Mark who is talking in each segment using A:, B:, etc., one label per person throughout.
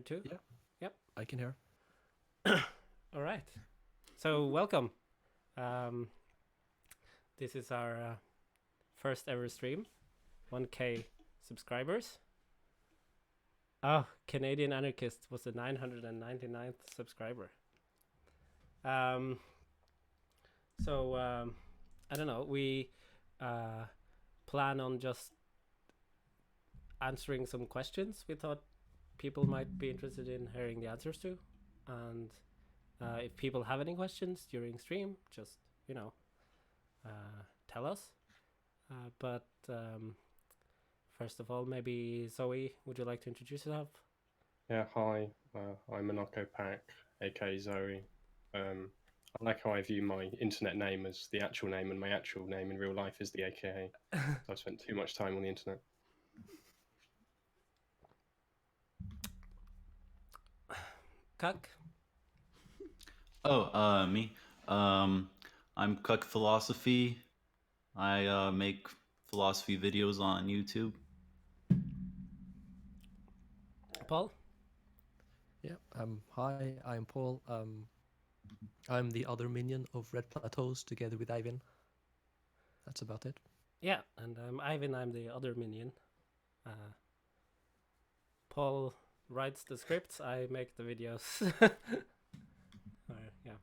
A: Two?
B: Yeah.
A: Yep.
B: I can hear.
A: All right. So welcome. This is our first ever stream. 1K subscribers. Oh, Canadian Anarchist was the 999th subscriber. I don't know. We plan on just answering some questions we thought people might be interested in hearing the answers to. And if people have any questions during stream, just, tell us. But first of all, maybe Zoe, would you like to introduce yourself?
C: Yeah, hi. I'm Anarchopac, aka Zoe. I like how I view my internet name as the actual name, and my actual name in real life is the AKA. So I've spent too much time on the internet.
A: Cuck?
D: Oh, me. I'm Cuck Philosophy. I make philosophy videos on YouTube.
A: Paul?
B: Yeah. Hi, I'm Paul. I'm the other minion of Red Plateaus together with Ivan. That's about it.
A: Yeah, and I'm Ivan, I'm the other minion. Paul writes the scripts, I make the videos. Yeah,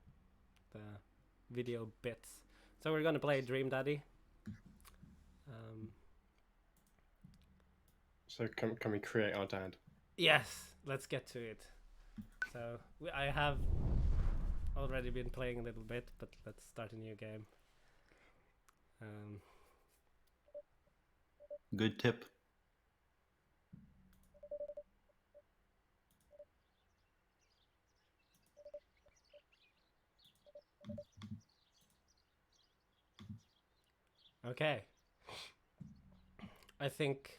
A: the video bits. So we're gonna play Dream Daddy.
C: So can we create our dad?
A: Yes, let's get to it. So I have already been playing a little bit, but let's start a new game.
D: Good tip.
A: Okay. I think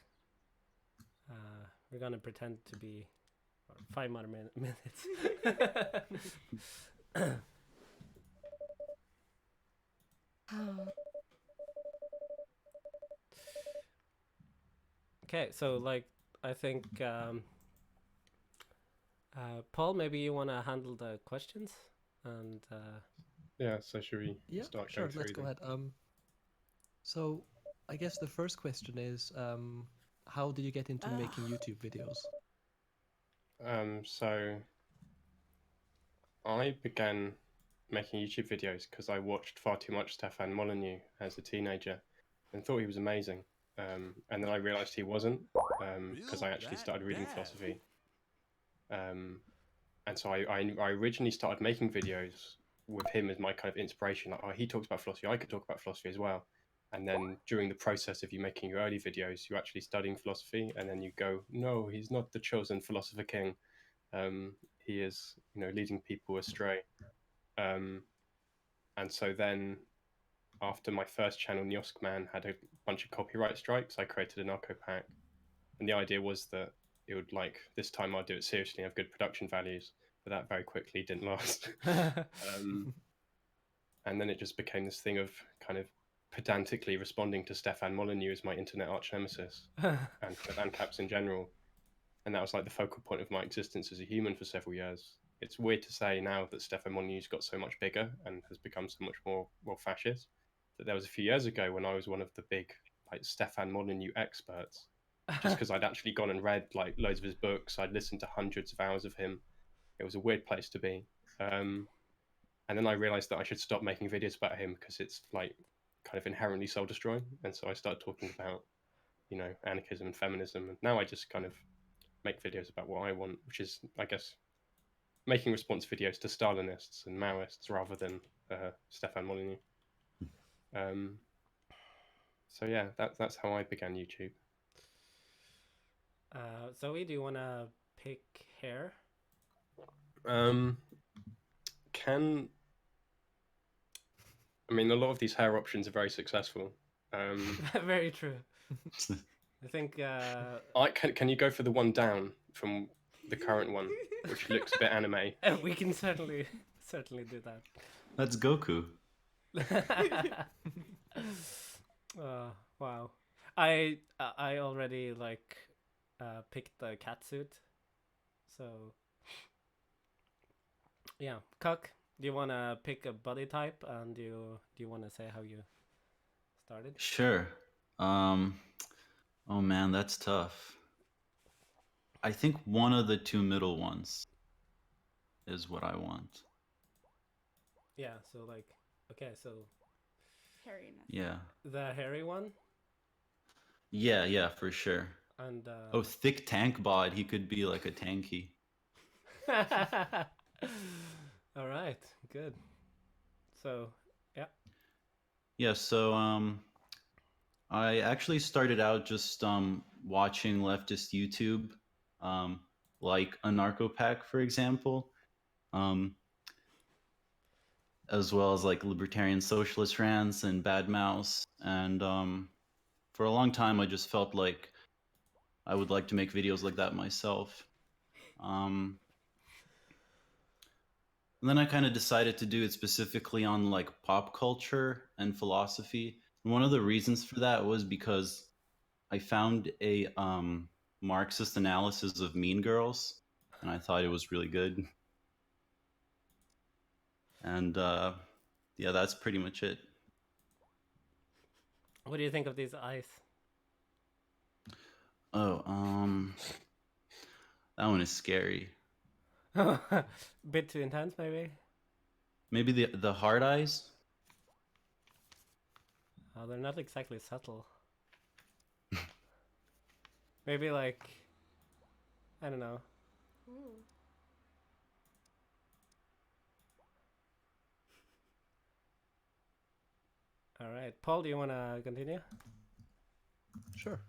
A: we're gonna pretend to be 5 more minutes. Okay, so like I think Paul, maybe you want to handle the questions and
C: Yeah. So should we
B: Yeah,
C: start
B: sure.
C: going
B: Let's
C: through
B: go
C: them?
B: ahead. So I guess the first question is, how did you get into making YouTube videos?
C: So I began making YouTube videos because I watched far too much Stefan Molyneux as a teenager and thought he was amazing. And then I realized he wasn't because I actually started reading philosophy. And so I originally started making videos with him as my kind of inspiration. Like, oh, he talks about philosophy, I could talk about philosophy as well. And then during the process of you making your early videos, you're actually studying philosophy, and then you go, no, he's not the chosen philosopher king. He is, leading people astray. And so then, after my first channel, Nyoskman, had a bunch of copyright strikes, I created Anarchopac. And the idea was that it would, like, this time I'd do it seriously and have good production values. But that very quickly didn't last. And then it just became this thing of kind of pedantically responding to Stefan Molyneux as my internet arch nemesis and kind of ANCAPs in general. And that was like the focal point of my existence as a human for several years. It's weird to say now that Stefan Molyneux's got so much bigger and has become so much more fascist, that there was a few years ago when I was one of the big like Stefan Molyneux experts, just because I'd actually gone and read like loads of his books. I'd listened to hundreds of hours of him. It was a weird place to be. And then I realized that I should stop making videos about him because it's like kind of inherently soul destroying. And so I started talking about, anarchism and feminism. And now I just kind of make videos about what I want, which is, I guess, making response videos to Stalinists and Maoists rather than Stefan Molyneux. So yeah, that's how I began YouTube.
A: Zoe, do you want to pick hair?
C: I mean, a lot of these hair options are very successful.
A: Very true. I think.
C: Can you go for the one down from the current one, which looks a bit anime?
A: We can certainly do that.
D: That's Goku.
A: Wow. I already picked the cat suit, So yeah, Cuck, do you want to pick a body type, and do you want to say how you started?
D: Sure. Um, oh man, that's tough. I think one of the two middle ones is what I want.
A: Yeah, so like, okay, so
E: Hairiness.
D: Yeah.
A: the hairy one,
D: Yeah, for sure.
A: and
D: Oh, thick tank bod. He could be like a tanky.
A: all right, good. So yeah,
D: Yeah, so I actually started out just watching leftist YouTube, um, like Anarchopac, for example, um, as well as like libertarian socialist rants and Bad Mouse. And for a long time, I just felt like I would like to make videos like that myself. Um, and then I kind of decided to do it specifically on like pop culture and philosophy. And one of the reasons for that was because I found a Marxist analysis of Mean Girls, and I thought it was really good. And yeah, that's pretty much it.
A: what do you think of these eyes?
D: Oh, that one is scary.
A: Bit too intense, maybe.
D: Maybe the hard eyes.
A: They're not exactly subtle. Maybe like, I don't know.
E: Ooh.
A: All right, Paul, do you want to continue?
B: Sure.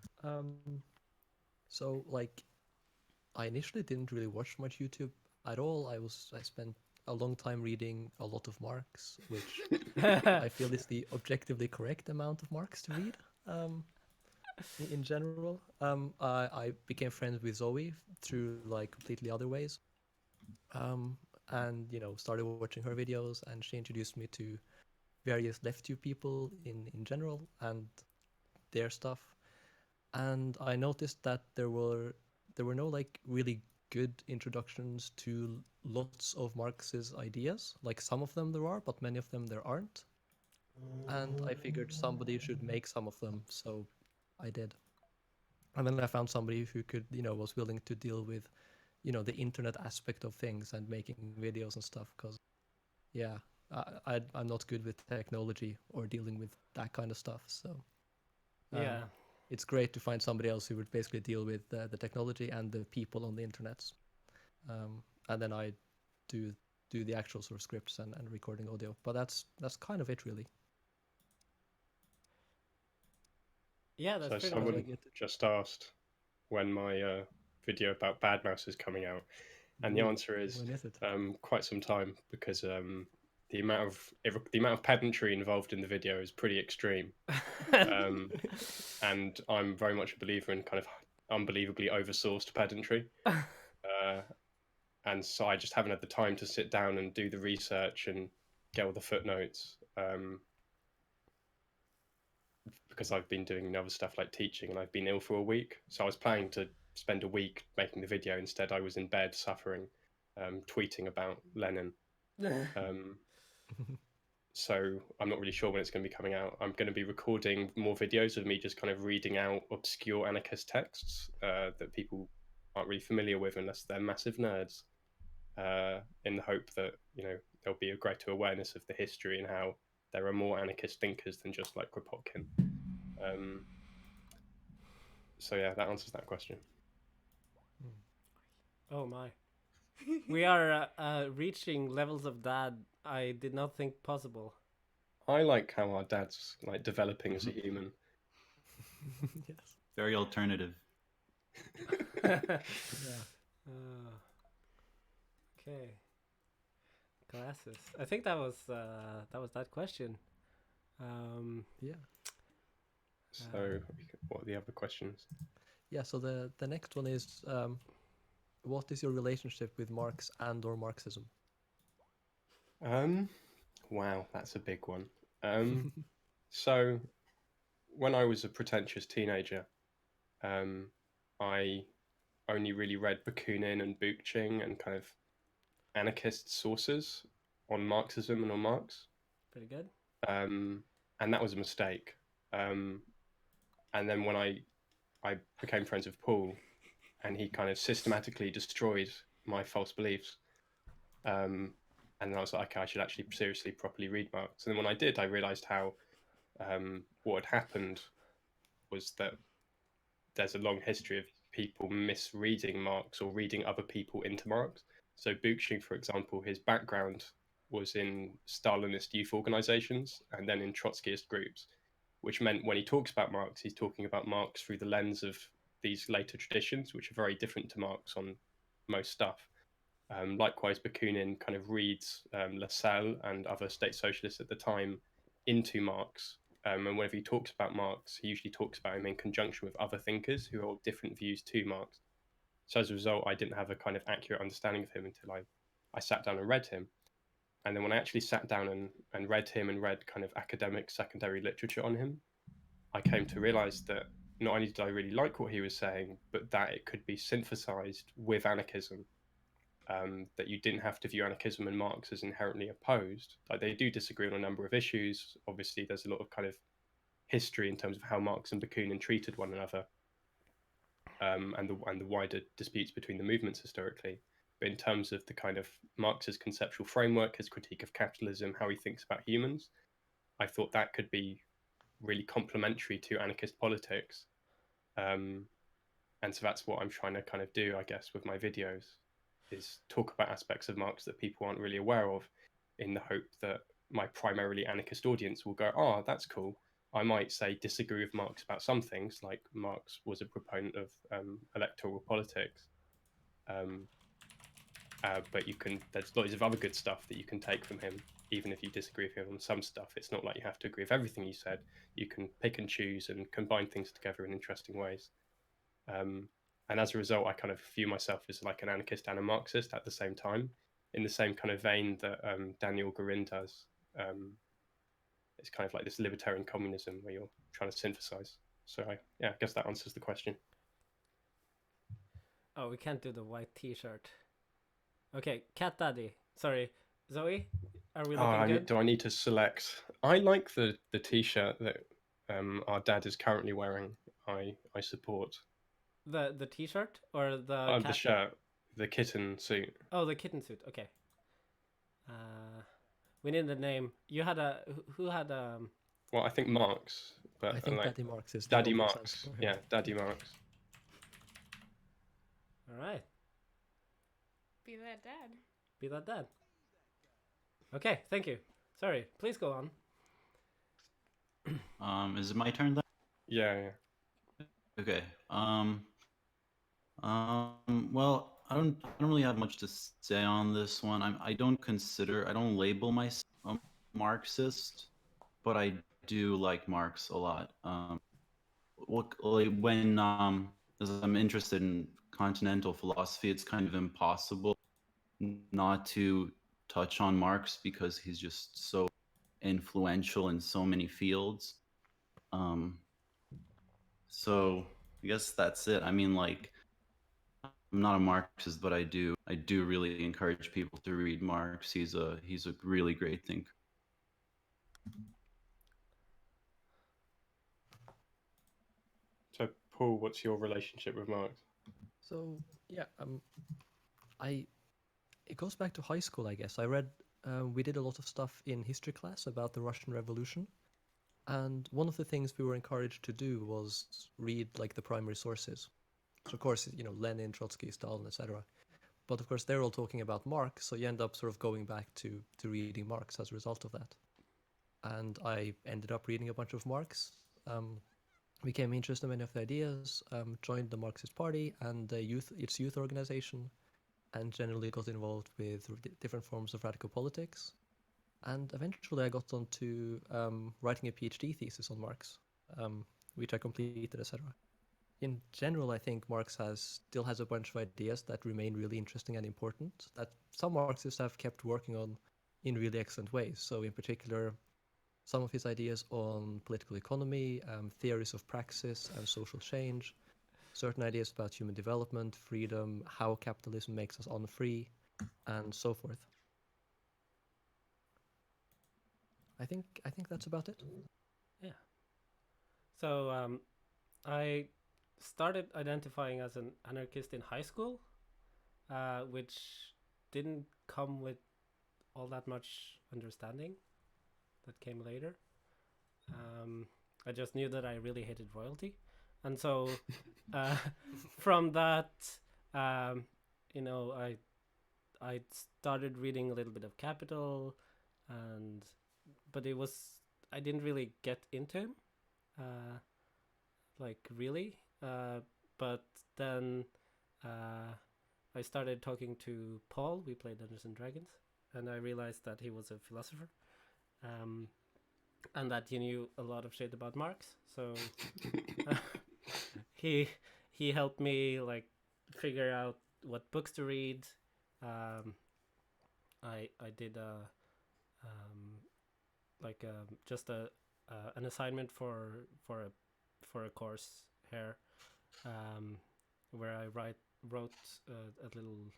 B: So like, I initially didn't really watch much YouTube at all. I spent a long time reading a lot of Marx, which I feel is the objectively correct amount of Marx to read. In general, I became friends with Zoe through like completely other ways, and started watching her videos, and she introduced me to various LeftTube people in general and their stuff. And I noticed that there were no like really good introductions to lots of Marx's ideas. Like some of them there are, but many of them there aren't. And I figured somebody should make some of them, so I did. And then I found somebody who could, was willing to deal with, the internet aspect of things and making videos and stuff. Because, yeah, I'm not good with technology or dealing with that kind of stuff. So,
A: Yeah.
B: it's great to find somebody else who would basically deal with the technology and the people on the internet. And then I do the actual sort of scripts and recording audio. But that's kind of it, really.
A: Yeah,
C: So
A: that's pretty much
C: someone
A: like it.
C: just asked when my video about Bad Mouse is coming out, and the
B: Ooh,
C: answer is
B: when is it?
C: quite some time, because the amount of pedantry involved in the video is pretty extreme, and I'm very much a believer in kind of unbelievably oversourced pedantry, and so I just haven't had the time to sit down and do the research and get all the footnotes. Because I've been doing other stuff like teaching, and I've been ill for a week. So I was planning to spend a week making the video. Instead, I was in bed suffering, tweeting about Lenin. So I'm not really sure when it's going to be coming out. I'm going to be recording more videos of me just kind of reading out obscure anarchist texts that people aren't really familiar with unless they're massive nerds, in the hope that there'll be a greater awareness of the history and how there are more anarchist thinkers than just like Kropotkin. So yeah, that answers that question.
A: Oh my. We are reaching levels of dad I did not think possible.
C: I like how our dad's like developing as a human.
B: Yes.
D: Very alternative.
B: Yeah.
A: Okay. Glasses. I think that was that question.
B: Yeah.
C: So what are the other questions?
B: Yeah. So the next one is, what is your relationship with Marx and or Marxism?
C: Wow, that's a big one. So when I was a pretentious teenager, I only really read Bakunin and Bookchin and kind of anarchist sources on Marxism and on Marx.
A: Pretty good.
C: And that was a mistake. And then when I became friends with Paul, and he kind of systematically destroyed my false beliefs. And then I was like, okay, I should actually seriously, properly read Marx. And then when I did, I realized how what had happened was that there's a long history of people misreading Marx or reading other people into Marx. So Bookchin, for example, his background was in Stalinist youth organizations and then in Trotskyist groups, which meant when he talks about Marx, he's talking about Marx through the lens of these later traditions, which are very different to Marx on most stuff. Likewise, Bakunin kind of reads Lassalle and other state socialists at the time into Marx. And whenever he talks about Marx, he usually talks about him in conjunction with other thinkers who hold different views to Marx. So as a result, I didn't have a kind of accurate understanding of him until I sat down and read him. And then when I actually sat down and read him and read kind of academic secondary literature on him, I came to realize that not only did I really like what he was saying, but that it could be synthesized with anarchism. That you didn't have to view anarchism and Marx as inherently opposed. Like they do disagree on a number of issues. Obviously, there's a lot of kind of history in terms of how Marx and Bakunin treated one another, and the wider disputes between the movements historically. But in terms of the kind of Marx's conceptual framework, his critique of capitalism, how he thinks about humans, I thought that could be really complementary to anarchist politics. And so that's what I'm trying to kind of do, I guess, with my videos, is talk about aspects of Marx that people aren't really aware of, in the hope that my primarily anarchist audience will go, oh, that's cool. I might say disagree with Marx about some things, like Marx was a proponent of electoral politics. But there's loads of other good stuff that you can take from him, even if you disagree with him on some stuff. It's not like you have to agree with everything he said. You can pick and choose and combine things together in interesting ways. And as a result, I kind of view myself as like an anarchist and a Marxist at the same time, in the same kind of vein that Daniel Gurin does. It's kind of like this libertarian communism where you're trying to synthesize. So I guess that answers the question.
A: Oh, we can't do the white T-shirt. Okay, Cat Daddy. Sorry, Zoe. Are we looking good?
C: Do I need to select? I like the T-shirt that our dad is currently wearing. I support.
A: The T-shirt or the
C: the shirt, the kitten suit.
A: Oh, the kitten suit. Okay. We need the name. You had who had
C: Well, I think Marx, but
B: I think Daddy Marx is
C: Daddy Marx. Yeah, Daddy Marx.
A: All right.
E: Be that dad.
A: Be that dad. Okay, thank you. Sorry, please go on.
D: Is it my turn then?
C: Yeah.
D: Okay. Well, I don't really have much to say on this one. I don't label myself a Marxist, but I do like Marx a lot. When as I'm interested in continental philosophy, it's kind of impossible not to touch on Marx because he's just so influential in so many fields. So I guess that's it. I mean, like, I'm not a Marxist, but I do really encourage people to read Marx. He's a really great thinker.
C: So, Paul, what's your relationship with Marx?
B: So yeah, it goes back to high school, I guess. I read, we did a lot of stuff in history class about the Russian Revolution, and one of the things we were encouraged to do was read like the primary sources. So of course, Lenin, Trotsky, Stalin, etc. But of course, they're all talking about Marx, so you end up sort of going back to reading Marx as a result of that. And I ended up reading a bunch of Marx, became interested in many of the ideas, joined the Marxist Party and its youth organization, and generally got involved with different forms of radical politics. And eventually I got onto writing a PhD thesis on Marx, which I completed, etc. In general, I think Marx still has a bunch of ideas that remain really interesting and important, that some Marxists have kept working on in really excellent ways. So in particular, some of his ideas on political economy, theories of praxis and social change, certain ideas about human development, freedom, how capitalism makes us unfree, and so forth. I think that's about it.
A: Yeah. So I started identifying as an anarchist in high school, which didn't come with all that much understanding. That came later. I just knew that I really hated royalty, and so from that, you know, I started reading a little bit of Capital, but I didn't really get into him, like really. But then I started talking to Paul. We played Dungeons and Dragons, and I realized that he was a philosopher. And that he knew a lot of shit about Marx. So he helped me like figure out what books to read. I did just an assignment for a course here, where I wrote a little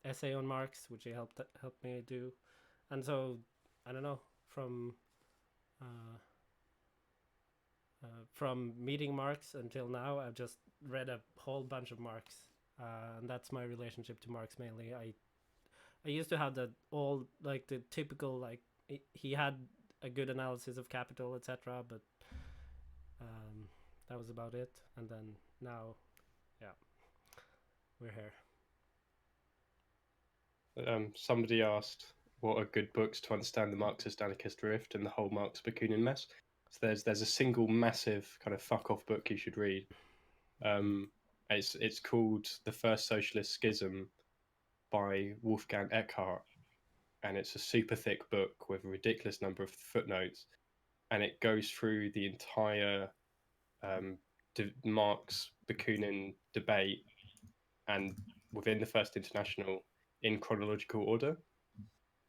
A: essay on Marx, which he helped me do, and so I don't know. From meeting Marx until now, I've just read a whole bunch of Marx, and that's my relationship to Marx mainly. I used to have the typical he had a good analysis of Capital, etc., but that was about it. And then now, yeah, we're here.
C: Somebody asked what are good books to understand the Marxist-anarchist rift and the whole Marx-Bakunin mess. So there's a single massive kind of fuck off book you should read. It's called The First Socialist Schism by Wolfgang Eckhart, and it's a super thick book with a ridiculous number of footnotes, and it goes through the entire Marx-Bakunin debate and within the First International in chronological order.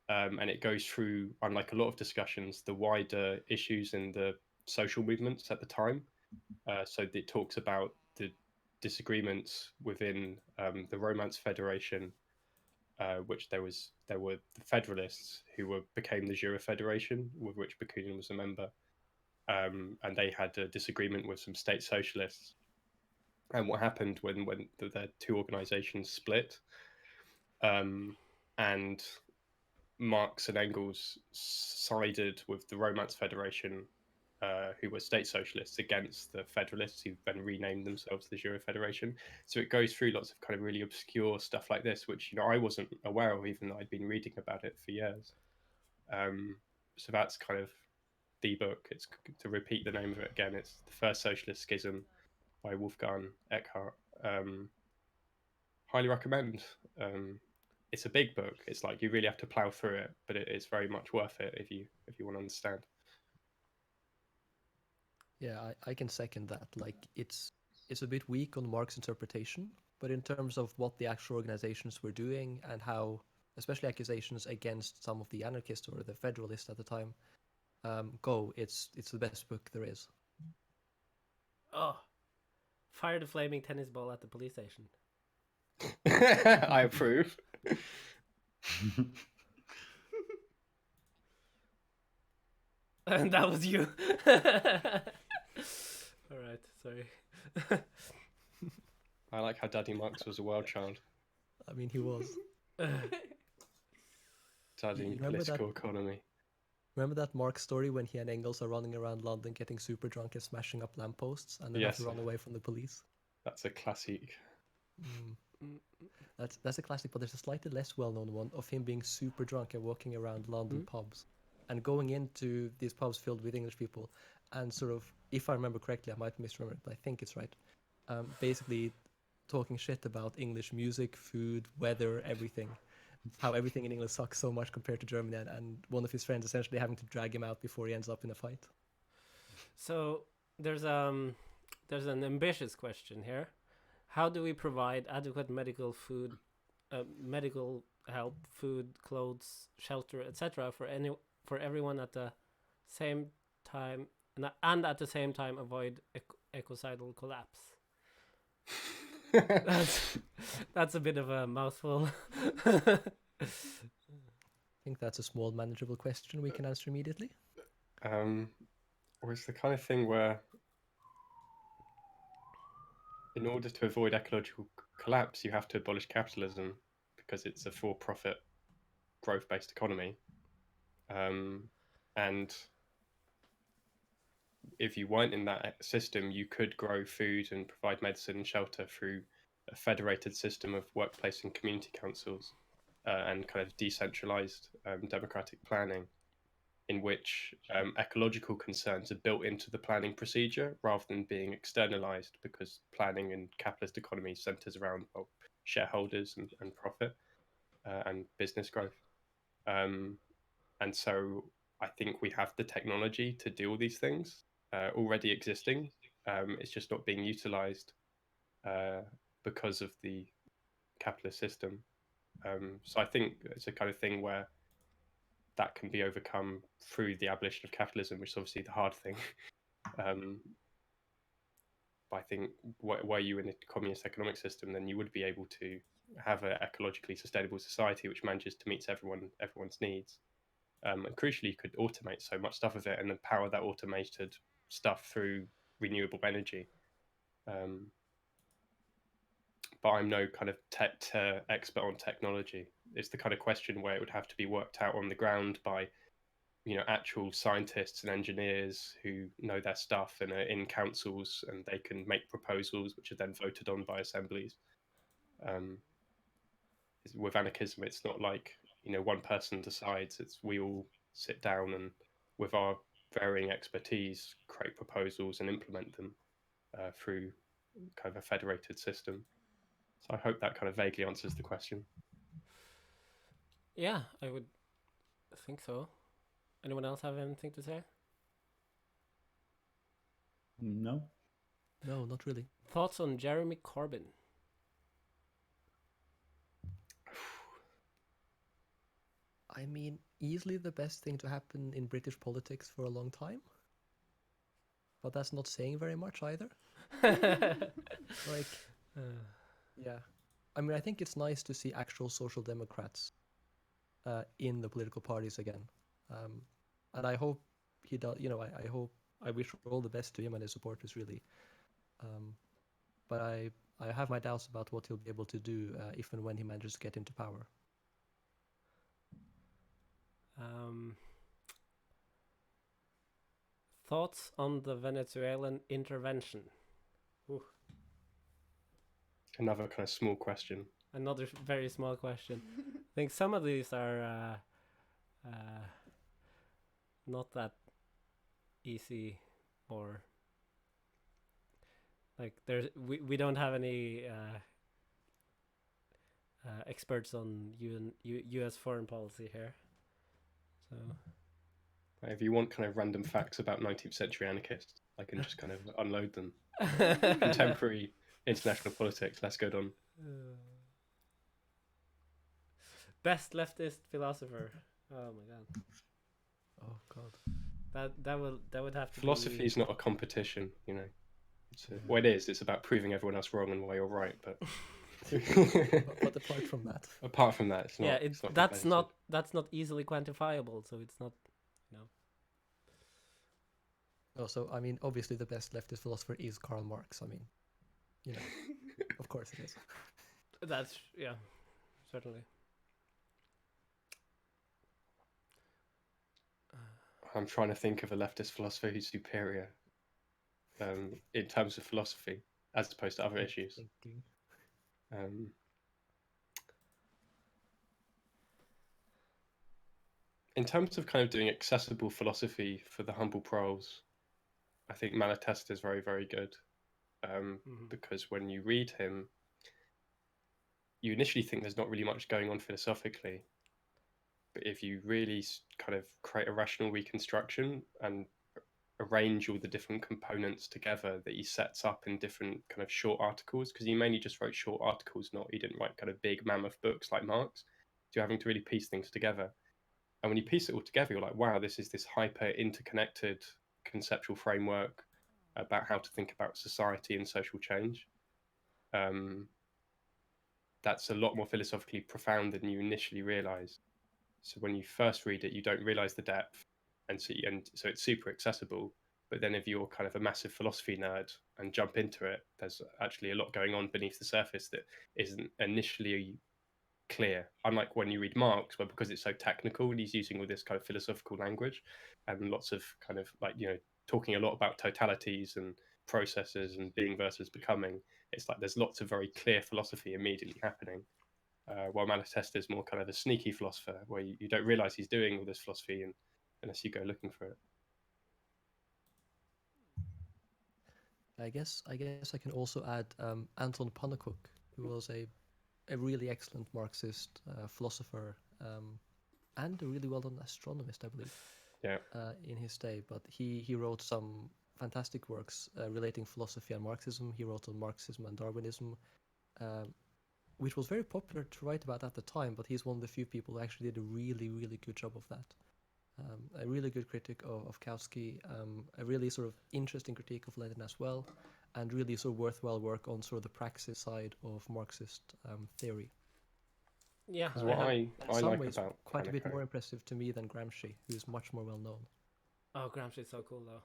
C: And it goes through, unlike a lot of discussions, the wider issues in the social movements at the time. So it talks about the disagreements within the Romance Federation, which there were the Federalists who became the Jura Federation, with which Bakunin was a member, and they had a disagreement with some state socialists. And what happened when the two organizations split, and Marx and Engels sided with the Romance Federation, who were state socialists, against the Federalists, who then renamed themselves the Jura Federation. So it goes through lots of kind of really obscure stuff like this, which I wasn't aware of, even though I'd been reading about it for years. So that's kind of the book. It's, to repeat the name of it again, it's The First Socialist Schism by Wolfgang Eckhart. Highly recommend. It's a big book. It's like you really have to plow through it, but it is very much worth it if you want to understand.
B: Yeah, I can second that. Like it's a bit weak on Marx interpretation, but in terms of what the actual organizations were doing and how, especially accusations against some of the anarchists or the federalists at the time, it's the best book there is.
A: Oh, fire the flaming tennis ball at the police station.
C: I approve.
A: And that was you. All right, sorry.
C: I like how Daddy Marx was a wild child.
B: I mean, he was.
C: Studying political economy.
B: Remember that Marx story when he and Engels are running around London getting super drunk and smashing up lampposts and then have to run away from the police?
C: That's a classic.
B: That's a classic, but there's a slightly less well-known one of him being super drunk and walking around London pubs and going into these pubs filled with English people and sort of, if I remember correctly, I might misremember it, but I think it's right, basically talking shit about English music, food, weather, everything. How everything in England sucks so much compared to Germany, and one of his friends essentially having to drag him out before he ends up in a fight.
A: So there's an ambitious question here. How do we provide adequate medical help, food, clothes, shelter, etc. for everyone at the same time, and at the same time avoid ecocidal collapse? That's a bit of a mouthful.
B: I think that's a small, manageable question we can answer immediately.
C: Or it's the kind of thing where, in order to avoid ecological collapse, you have to abolish capitalism because it's a for-profit, growth-based economy. And if you weren't in that system, you could grow food and provide medicine and shelter through a federated system of workplace and community councils and kind of decentralized democratic planning, in which ecological concerns are built into the planning procedure rather than being externalized, because planning in capitalist economy centers around shareholders and profit and business growth. And so I think we have the technology to do all these things already existing. It's just not being utilized because of the capitalist system. So I think it's a kind of thing where that can be overcome through the abolition of capitalism, which is obviously the hard thing. But I think were you in a communist economic system, then you would be able to have an ecologically sustainable society which manages to meet everyone's needs. And crucially, you could automate so much stuff of it and then power that automated stuff through renewable energy. But I'm no kind of tech expert on technology. It's the kind of question where it would have to be worked out on the ground by, actual scientists and engineers who know their stuff and are in councils, and they can make proposals which are then voted on by assemblies. With anarchism, it's not like one person decides. It's we all sit down and, with our varying expertise, create proposals and implement them through kind of a federated system. So I hope that kind of vaguely answers the question.
A: Yeah, I would think so. Anyone else have anything to say?
D: No.
B: No, not really.
A: Thoughts on Jeremy Corbyn?
B: I mean, easily the best thing to happen in British politics for a long time. But that's not saying very much either. Like, yeah. I mean, I think it's nice to see actual social democrats in the political parties again. And I hope he does, I wish all the best to him and his supporters, really. But I have my doubts about what he'll be able to do if and when he manages to get into power.
A: Thoughts on the Venezuelan intervention? Ooh.
C: Another kind of small question.
A: Another very small question. I think some of these are not that easy, or like we don't have any experts on U.S. foreign policy here. So
C: If you want kind of random facts about 19th century anarchists, I can just kind of unload them. Contemporary international politics, let's go on.
A: Best leftist philosopher. Oh my god.
B: Oh god.
A: That would have to
C: Philosophy
A: be...
C: is not a competition, well, it is. It's about proving everyone else wrong and why you're right. But
B: but apart from that,
C: it's not.
A: Yeah,
C: it's not
A: that's not easily quantifiable. So it's not,
B: Oh, so I mean, obviously the best leftist philosopher is Karl Marx. I mean, of course it is.
A: That's certainly.
C: I'm trying to think of a leftist philosopher who's superior in terms of philosophy as opposed to other issues. In terms of kind of doing accessible philosophy for the humble proles, I think Malatesta is very, very good because when you read him, you initially think there's not really much going on philosophically. But if you really kind of create a rational reconstruction and arrange all the different components together that he sets up in different kind of short articles, because he mainly just wrote short articles, he didn't write kind of big mammoth books like Marx. So you're having to really piece things together. And when you piece it all together, you're like, wow, this is this hyper interconnected conceptual framework about how to think about society and social change. that's a lot more philosophically profound than you initially realize. So when you first read it, you don't realize the depth, and so it's super accessible. But then if you're kind of a massive philosophy nerd and jump into it, there's actually a lot going on beneath the surface that isn't initially clear. Unlike when you read Marx, where because it's so technical, and he's using all this kind of philosophical language and lots of kind of like, talking a lot about totalities and processes and being versus becoming. It's like there's lots of very clear philosophy immediately happening. While Malatesta is more kind of a sneaky philosopher, where you don't realize he's doing all this philosophy unless you go looking for it.
B: I guess I can also add Anton Pannekoek, who was a really excellent Marxist philosopher and a really well-known astronomist, I believe,
C: Yeah.
B: in his day. But he wrote some fantastic works relating philosophy and Marxism. He wrote on Marxism and Darwinism, which was very popular to write about at the time, but he's one of the few people who actually did a really, really good job of that. A really good critic of Kautsky, a really sort of interesting critique of Lenin as well, and really sort of worthwhile work on sort of the praxis side of Marxist theory.
A: Yeah,
C: What I
B: in some
C: like
B: ways
C: about
B: quite a bit
C: Pannekoek-
B: more impressive to me than Gramsci, who's much more well known.
A: Oh, Gramsci's so cool though.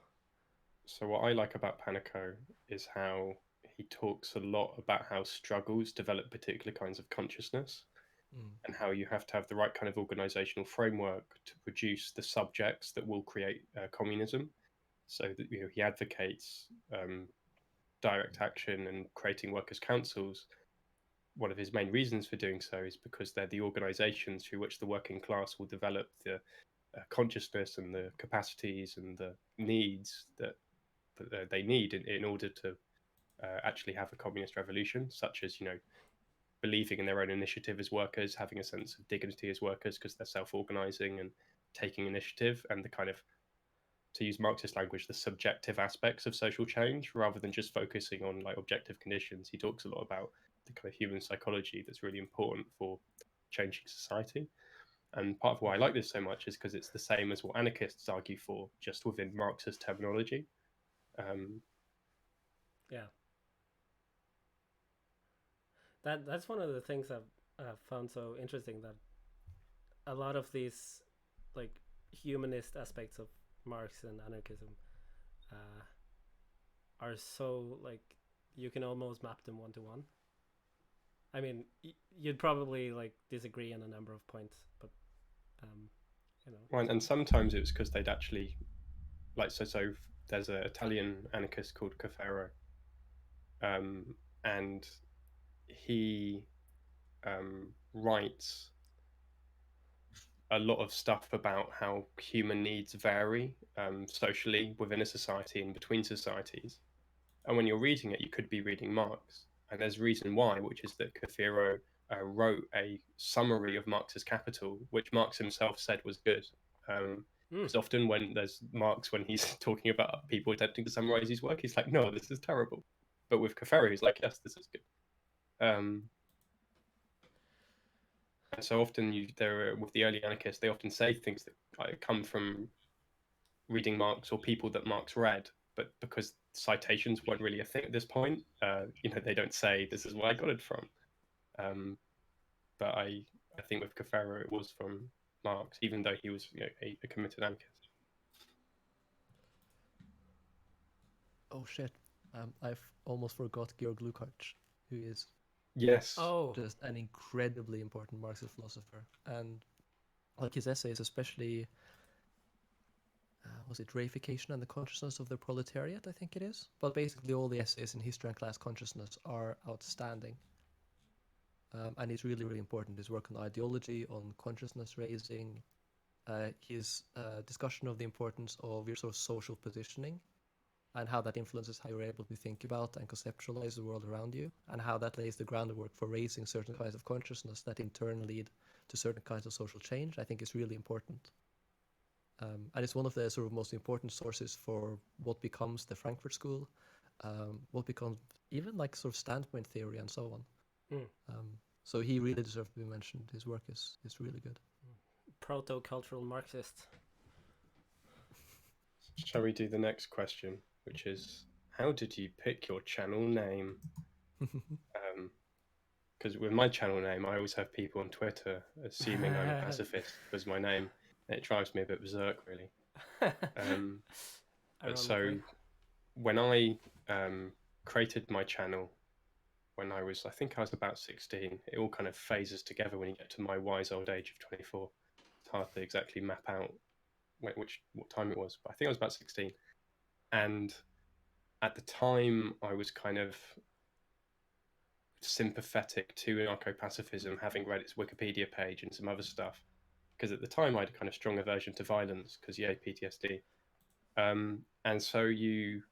C: So what I like about Pannekoek is how he talks a lot about how struggles develop particular kinds of consciousness, and how you have to have the right kind of organizational framework to produce the subjects that will create communism. So that he advocates direct action and creating workers' councils. One of his main reasons for doing so is because they're the organizations through which the working class will develop the consciousness and the capacities and the needs that they need in order to actually have a communist revolution, such as believing in their own initiative as workers, having a sense of dignity as workers because they're self-organizing and taking initiative, and the kind of, to use Marxist language, the subjective aspects of social change rather than just focusing on like objective conditions. He talks a lot about the kind of human psychology that's really important for changing society. And part of why I like this so much is because it's the same as what anarchists argue for, just within Marxist terminology.
A: Yeah. That's one of the things I've found so interesting, that a lot of these like humanist aspects of Marx and anarchism are so like you can almost map them one to one. I mean, you'd probably like disagree on a number of points, but
C: Right, and sometimes it was because they'd actually like so there's an Italian anarchist called Cuck, and he writes a lot of stuff about how human needs vary socially within a society and between societies. And when you're reading it, you could be reading Marx. And there's a reason why, which is that Cuck wrote a summary of Marx's Capital, which Marx himself said was good. Because often when there's Marx, when he's talking about people attempting to summarize his work, he's like, no, this is terrible. But with Cuck, he's like, yes, this is good. And so often with the early anarchists, they often say things that come from reading Marx or people that Marx read, but because citations weren't really a thing at this point, they don't say this is where I got it from. But I think with Cuck it was from Marx, even though he was a committed anarchist.
B: Oh shit! I've almost forgot Georg Lukács, who is
C: Yes.
B: just an incredibly important Marxist philosopher, and like his essays, especially was it Reification and the Consciousness of the Proletariat, I think it is. But basically all the essays in history and class consciousness are outstanding. And it's really, really important. His work on ideology, on consciousness raising, his discussion of the importance of your sort of social positioning and how that influences how you're able to think about and conceptualize the world around you, and how that lays the groundwork for raising certain kinds of consciousness that in turn lead to certain kinds of social change, I think is really important. And it's one of the sort of most important sources for what becomes the Frankfurt School, what becomes even like sort of standpoint theory and so on. So he really deserves to be mentioned. His work is really good.
A: Proto-cultural Marxist.
C: Shall we do the next question, which is, how did you pick your channel name? Because with my channel name, I always have people on Twitter assuming I'm a pacifist because my name, and it drives me a bit berserk, really. But so
A: Ironically.
C: when I created my channel when I think I was about 16, it all kind of phases together when you get to my wise old age of 24. It's hard to exactly map out what time it was, but I think I was about 16. And at the time, I was kind of sympathetic to anarcho-pacifism, having read its Wikipedia page and some other stuff. Because at the time, I had a kind of strong aversion to violence, because PTSD. And so you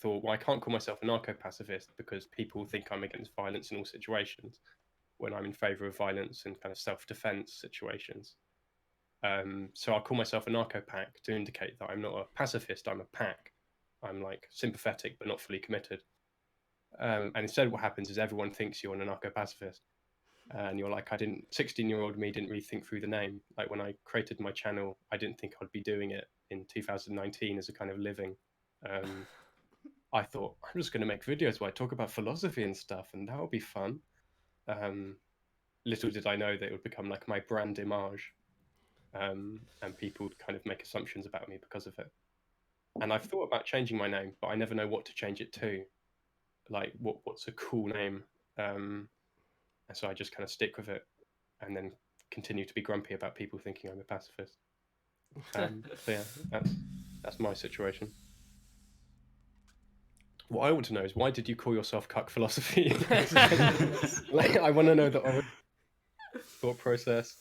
C: thought, well, I can't call myself anarcho-pacifist because people think I'm against violence in all situations, when I'm in favor of violence in kind of self-defense situations. So I'll call myself anarchopac to indicate that I'm not a pacifist, I'm a pack. I'm like sympathetic but not fully committed. And instead what happens is everyone thinks you're an anarcho-pacifist. And you're like, 16-year-old me didn't really think through the name. Like when I created my channel, I didn't think I'd be doing it in 2019 as a kind of living. I thought, I'm just going to make videos where I talk about philosophy and stuff, and that would be fun. Little did I know that it would become like my brand image. And people would kind of make assumptions about me because of it. And I've thought about changing my name, but I never know what to change it to. Like, what's a cool name? And so I just kind of stick with it and then continue to be grumpy about people thinking I'm a pacifist. So yeah, that's my situation. What I want to know is, why did you call yourself Cuck Philosophy? Like, I want to know the thought process.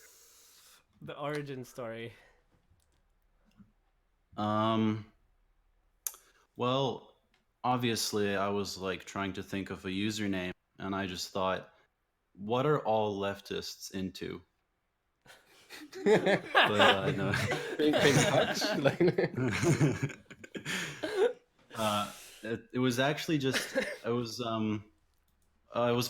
A: The origin story.
D: Well, obviously, I was like trying to think of a username, and I just thought, what are all leftists into? But no.
C: Being cucks?
D: It was actually just I was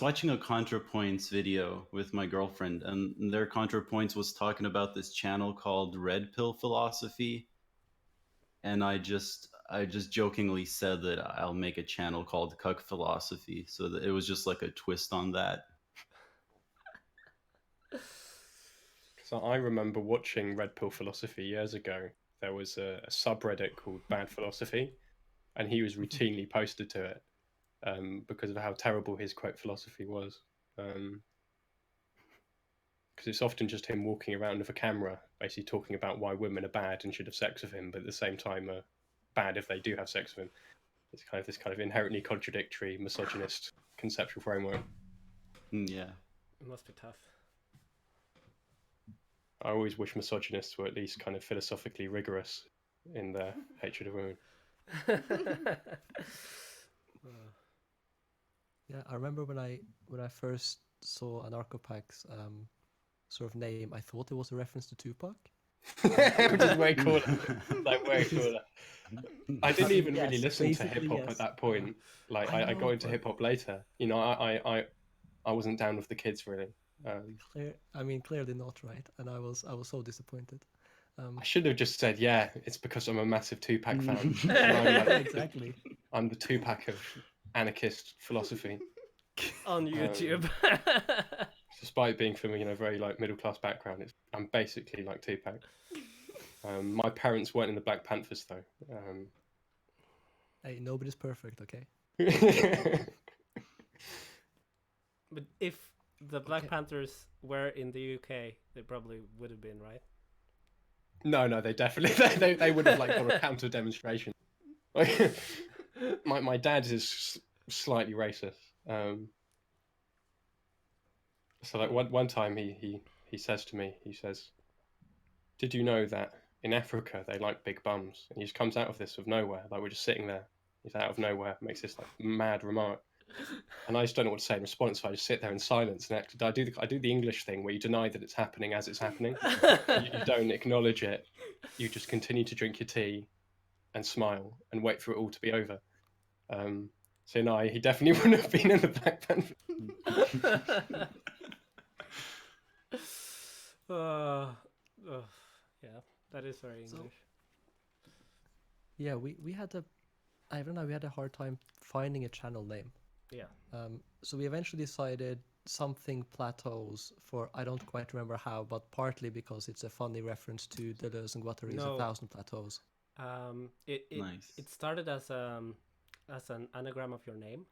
D: watching a ContraPoints video with my girlfriend, and their ContraPoints was talking about this channel called Red Pill Philosophy, and I just jokingly said that I'll make a channel called Cuck Philosophy, so that it was just like a twist on that.
C: So I remember watching Red Pill Philosophy years ago. There was a subreddit called Bad Philosophy, and he was routinely posted to it because of how terrible his quote philosophy was. Because it's often just him walking around with a camera, basically talking about why women are bad and should have sex with him, but at the same time are bad if they do have sex with him. It's kind of this kind of inherently contradictory, misogynist conceptual framework.
D: Yeah.
A: It must be tough.
C: I always wish misogynists were at least kind of philosophically rigorous in their hatred of women.
B: Yeah, I remember when I first saw Anarchopac's sort of name, I thought it was a reference to Tupac.
C: Which is way cooler. Like, way cooler. I didn't even
B: Yes,
C: really listen to
B: basically,
C: hip hop
B: yes.
C: at that point. Like,
B: I
C: I
B: know,
C: got into
B: but-
C: hip hop later. You know, I wasn't down with the kids really.
B: Clearly not, right? And I was so disappointed.
C: I should have just said, yeah, it's because I'm a massive Tupac fan. And
B: Yeah, exactly.
C: I'm the Tupac of anarchist philosophy.
A: On YouTube.
C: Despite being from a very like middle class background, I'm basically like Tupac. My parents weren't in the Black Panthers though.
B: Hey, nobody's perfect, okay?
A: But if the Black Panthers were in the UK, they probably would have been, right?
C: No, they definitely they would have like got a counter demonstration. My dad is slightly racist. So like one time he says to me, he says, "Did you know that in Africa they like big bums?" And he just comes out of this of nowhere, like we're just sitting there. He's out of nowhere, makes this like mad remark, and I just don't know what to say in response. So I just sit there in silence, and I do the English thing where you deny that it's happening as it's happening. You don't acknowledge it. You just continue to drink your tea and smile and wait for it all to be over. So no, he definitely wouldn't have been in the Black Panther.
A: Yeah, that is very
B: So-
A: English.
B: Yeah, we had a, I don't know, we had a hard time finding a channel name.
A: Yeah.
B: So we eventually decided something plateaus for, I don't quite remember how, but partly because it's a funny reference to Deleuze and Guattari's
A: No.
B: 1,000 Plateaus.
D: Nice.
A: It started as an anagram of your name.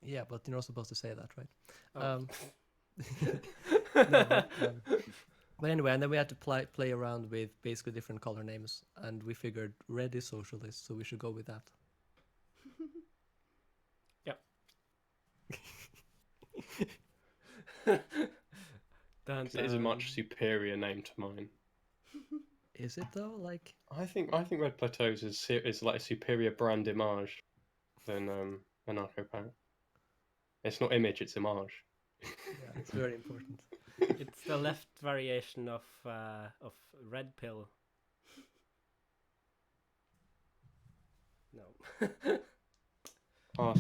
B: Yeah, but you're not supposed to say that, right?
A: Oh.
B: No, but anyway, and then we had to play around with basically different color names, and we figured red is socialist, so we should go with that.
A: Dun,
C: 'Cause it is a
A: dun.
C: much superior name to mine.
B: Is it though? Like,
C: I think Red Plateaus is like a superior brand image than Anarchopac. It's not image, it's image.
B: yeah, it's very important.
A: It's the left variation of red pill. No.
C: Oh,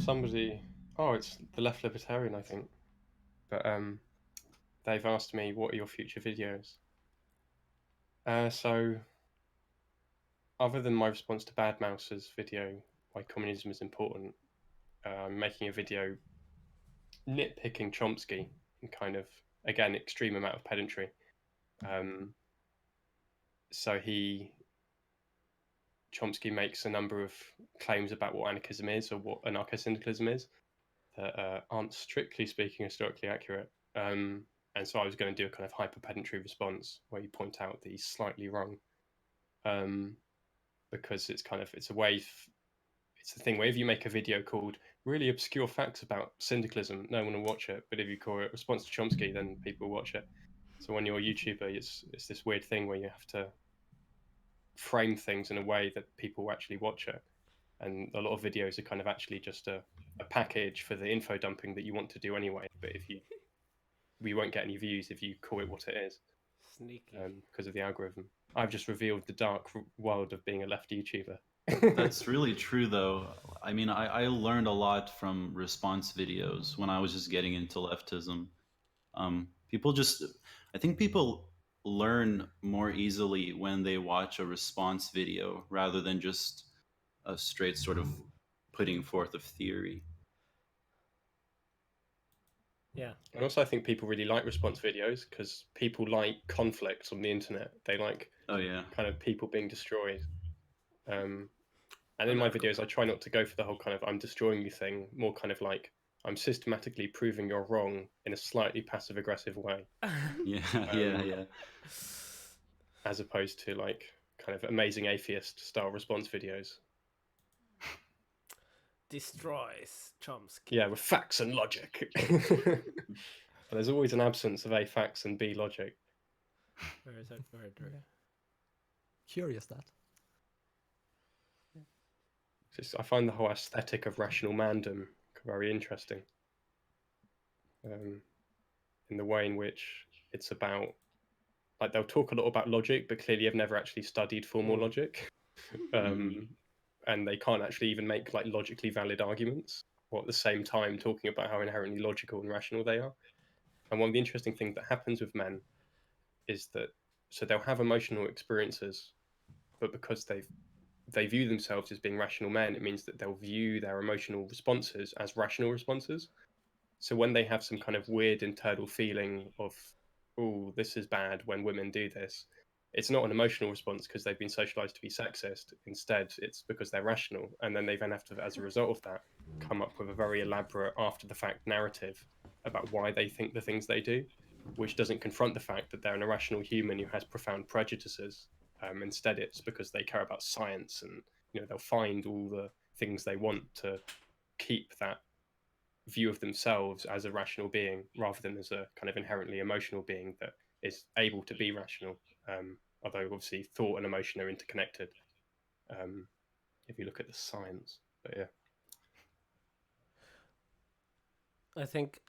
C: it's the Left Libertarian, I think. But they've asked me, what are your future videos? So, other than my response to Bad Mouse's video, why communism is important, I'm making a video nitpicking Chomsky in kind of, again, extreme amount of pedantry. So Chomsky makes a number of claims about what anarchism is or what anarcho-syndicalism is that aren't strictly speaking historically accurate. And so I was going to do a kind of hyper-pedantry response where you point out that he's slightly wrong, because it's the thing where if you make a video called really obscure facts about syndicalism, no one will watch it. But if you call it response to Chomsky, then people will watch it. So when you're a YouTuber, it's this weird thing where you have to frame things in a way that people will actually watch it. And a lot of videos are kind of actually just a package for the info dumping that you want to do anyway. But we won't get any views if you call it what it is,
A: Sneaky.
C: because of the algorithm. I've just revealed the dark world of being a left YouTuber.
D: That's really true, though. I mean, I learned a lot from response videos when I was just getting into leftism. I think people learn more easily when they watch a response video rather than just a straight sort of putting forth of theory.
A: Yeah.
C: And also, I think people really like response videos because people like conflict on the internet. They like
D: Oh yeah.
C: kind of people being destroyed. And in my videos, I try not to go for the whole kind of I'm destroying you thing, more kind of like I'm systematically proving you're wrong in a slightly passive aggressive way,
D: Yeah, yeah.
C: as opposed to like kind of amazing atheist style response videos.
A: Destroys Chomsky.
C: Yeah, with facts and logic. But there's always an absence of A, facts, and B, logic.
A: Where is that word?
B: Yeah. Curious that.
C: I find the whole aesthetic of rational mandom very interesting, in the way in which it's about, like, they'll talk a lot about logic, but clearly have never actually studied formal logic. And they can't actually even make like logically valid arguments, while at the same time talking about how inherently logical and rational they are. And one of the interesting things that happens with men is that, so they'll have emotional experiences, but because they view themselves as being rational men, it means that they'll view their emotional responses as rational responses. So when they have some kind of weird internal feeling of, oh, this is bad when women do this, it's not an emotional response because they've been socialized to be sexist. Instead, it's because they're rational. And then they then have to, as a result of that, come up with a very elaborate after the fact narrative about why they think the things they do, which doesn't confront the fact that they're an irrational human who has profound prejudices. Instead, it's because they care about science, and they'll find all the things they want to keep that view of themselves as a rational being rather than as a kind of inherently emotional being that is able to be rational. Although obviously thought and emotion are interconnected, if you look at the science. But yeah.
A: I think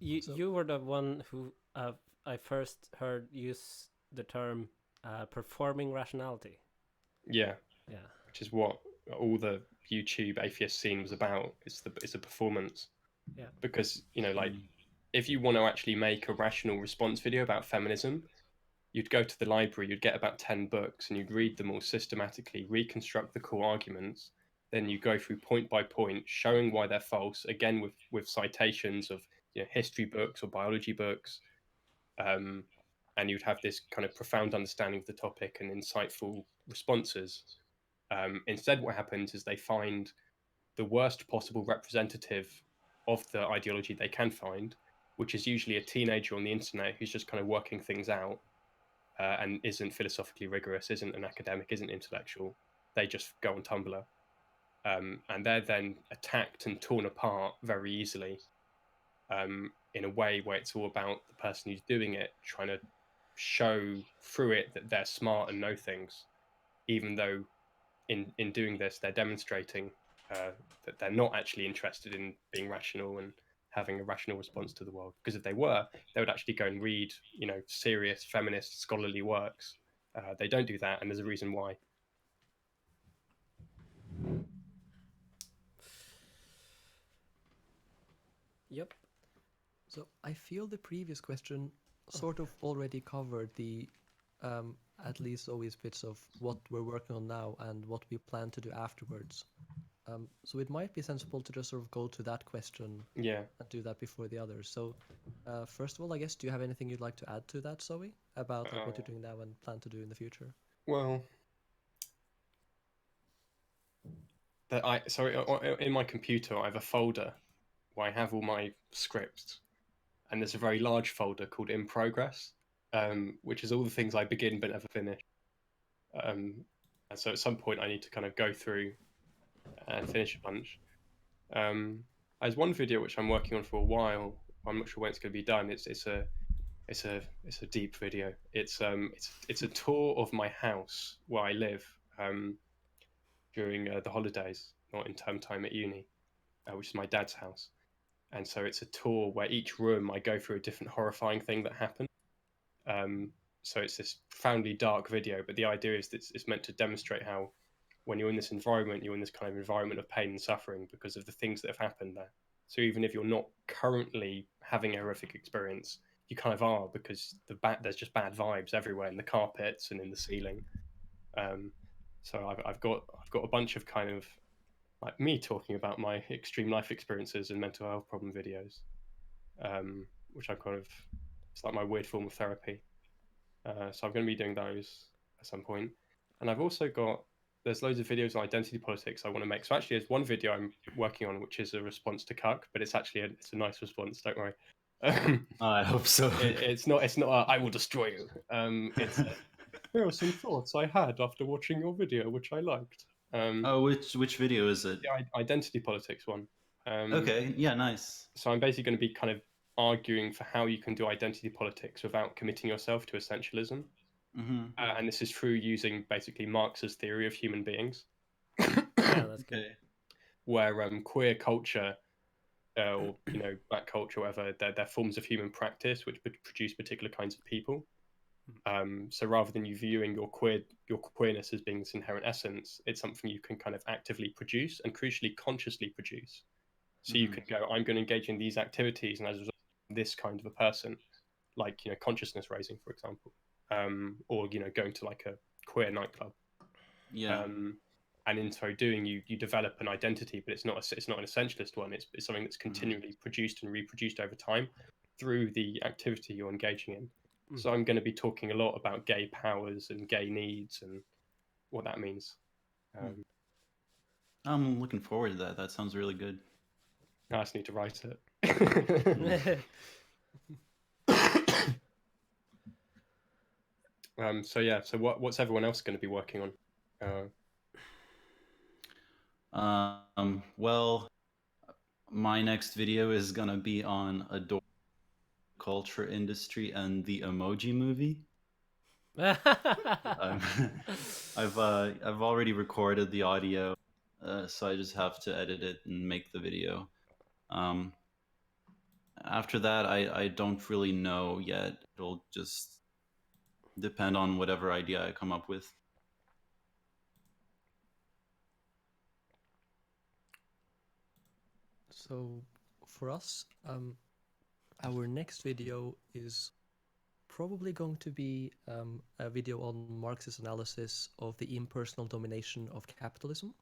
A: you were the one who I first heard use the term performing rationality.
C: Yeah.
A: Yeah.
C: Which is what all the YouTube atheist scene was about. It's a performance.
A: Yeah.
C: Because like if you want to actually make a rational response video about feminism, you'd go to the library, you'd get about 10 books, and you'd read them all systematically, reconstruct the core arguments, then you go through point by point, showing why they're false, again with citations of history books or biology books, and you'd have this kind of profound understanding of the topic and insightful responses. Instead, what happens is they find the worst possible representative of the ideology they can find, which is usually a teenager on the internet who's just kind of working things out and isn't philosophically rigorous, isn't an academic, isn't intellectual. They just go on Tumblr. And they're then attacked and torn apart very easily in a way where it's all about the person who's doing it trying to show through it that they're smart and know things, even though in doing this they're demonstrating that they're not actually interested in being rational and having a rational response to the world. Because if they were, they would actually go and read serious feminist scholarly works. They don't do that, and there's a reason why.
A: Yep.
B: So I feel the previous question sort of already covered the at least always bits of what we're working on now and what we plan to do afterwards. So it might be sensible to just sort of go to that question
C: Yeah.
B: and do that before the others. So first of all, I guess, do you have anything you'd like to add to that, Zoe, about like what you're doing now and plan to do in the future?
C: Well, in my computer I have a folder where I have all my scripts, and there's a very large folder called In Progress, which is all the things I begin but never finish. And so at some point I need to kind of go through and finish a bunch. There's one video which I'm working on for a while. I'm not sure when it's going to be done. It's a deep video. It's a tour of my house where I live during the holidays, not in term time at uni, which is my dad's house. And so it's a tour where each room I go through a different horrifying thing that happened. So it's this profoundly dark video, but the idea is that it's meant to demonstrate how when you're in this environment, you're in this kind of environment of pain and suffering because of the things that have happened there. So even if you're not currently having a horrific experience, you kind of are, because there's just bad vibes everywhere in the carpets and in the ceiling. So I've got a bunch of kind of like me talking about my extreme life experiences and mental health problem videos, which I kind of, it's like my weird form of therapy. So I'm going to be doing those at some point. And I've also got, there's loads of videos on identity politics I want to make. So actually there's one video I'm working on which is a response to Cuck, but it's actually it's a nice response, don't worry.
D: I hope so.
C: It's not I will destroy you. It's here are some thoughts I had after watching your video which I liked.
D: Oh, which video is it?
C: The identity politics one.
D: Okay, yeah, nice.
C: So I'm basically going to be kind of arguing for how you can do identity politics without committing yourself to essentialism.
D: Mm-hmm.
C: And this is through using basically Marx's theory of human beings.
A: Yeah, that's good.
D: Okay.
C: Where queer culture or black culture, whatever, they're forms of human practice which produce particular kinds of people. So rather than you viewing your queerness as being this inherent essence, it's something you can kind of actively produce and crucially consciously produce. So you can go, I'm going to engage in these activities, and as a result, this kind of a person, like consciousness raising, for example, or going to like a queer nightclub.
D: Yeah.
C: And in so doing, you develop an identity, but it's not an essentialist one. It's something that's continually produced and reproduced over time through the activity you're engaging in. So I'm going to be talking a lot about gay powers and gay needs and what that means.
D: I'm looking forward to that. That sounds really good.
C: I just need to write it. So yeah. So what's everyone else going to be working on?
D: Well, my next video is gonna be on adore culture industry and the Emoji Movie. I've already recorded the audio, so I just have to edit it and make the video. After that, I don't really know yet. It'll just depend on whatever idea I come up with.
B: So for us, our next video is probably going to be a video on Marxist analysis of the impersonal domination of capitalism.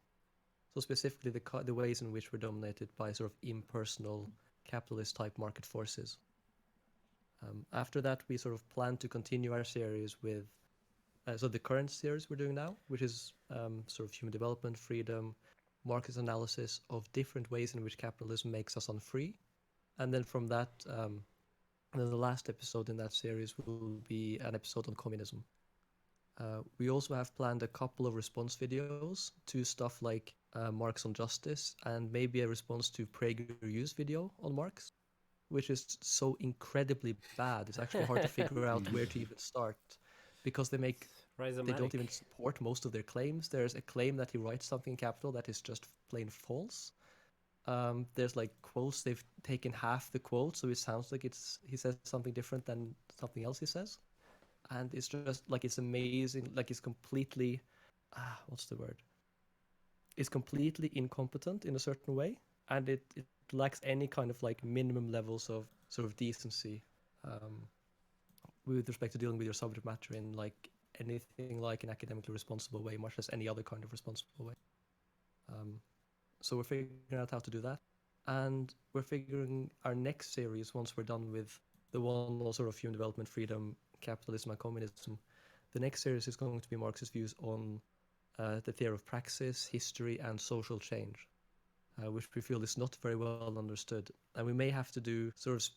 B: So specifically the ways in which we're dominated by sort of impersonal capitalist type market forces. After that, we sort of plan to continue our series with so the current series we're doing now, which is sort of human development, freedom, Marxist analysis of different ways in which capitalism makes us unfree. And then from that, and then the last episode in that series will be an episode on communism. We also have planned a couple of response videos to stuff like Marx on justice, and maybe a response to PragerU's video on Marx, which is so incredibly bad. It's actually hard to figure out where to even start, because they don't even support most of their claims. There's a claim that he writes something in capital that is just plain false. There's like quotes, they've taken half the quote, so it sounds like he says something different than something else he says. And it's just like, it's amazing, like it's completely what's the word, it's completely incompetent in a certain way, and it lacks any kind of like minimum levels of sort of decency with respect to dealing with your subject matter in like anything like an academically responsible way, much as any other kind of responsible way. So we're figuring out how to do that, and we're figuring our next series, once we're done with the one on sort of human development, freedom, capitalism, and communism. The next series is going to be Marxist views on the theory of praxis, history, and social change, which we feel is not very well understood. And we may have to do sort of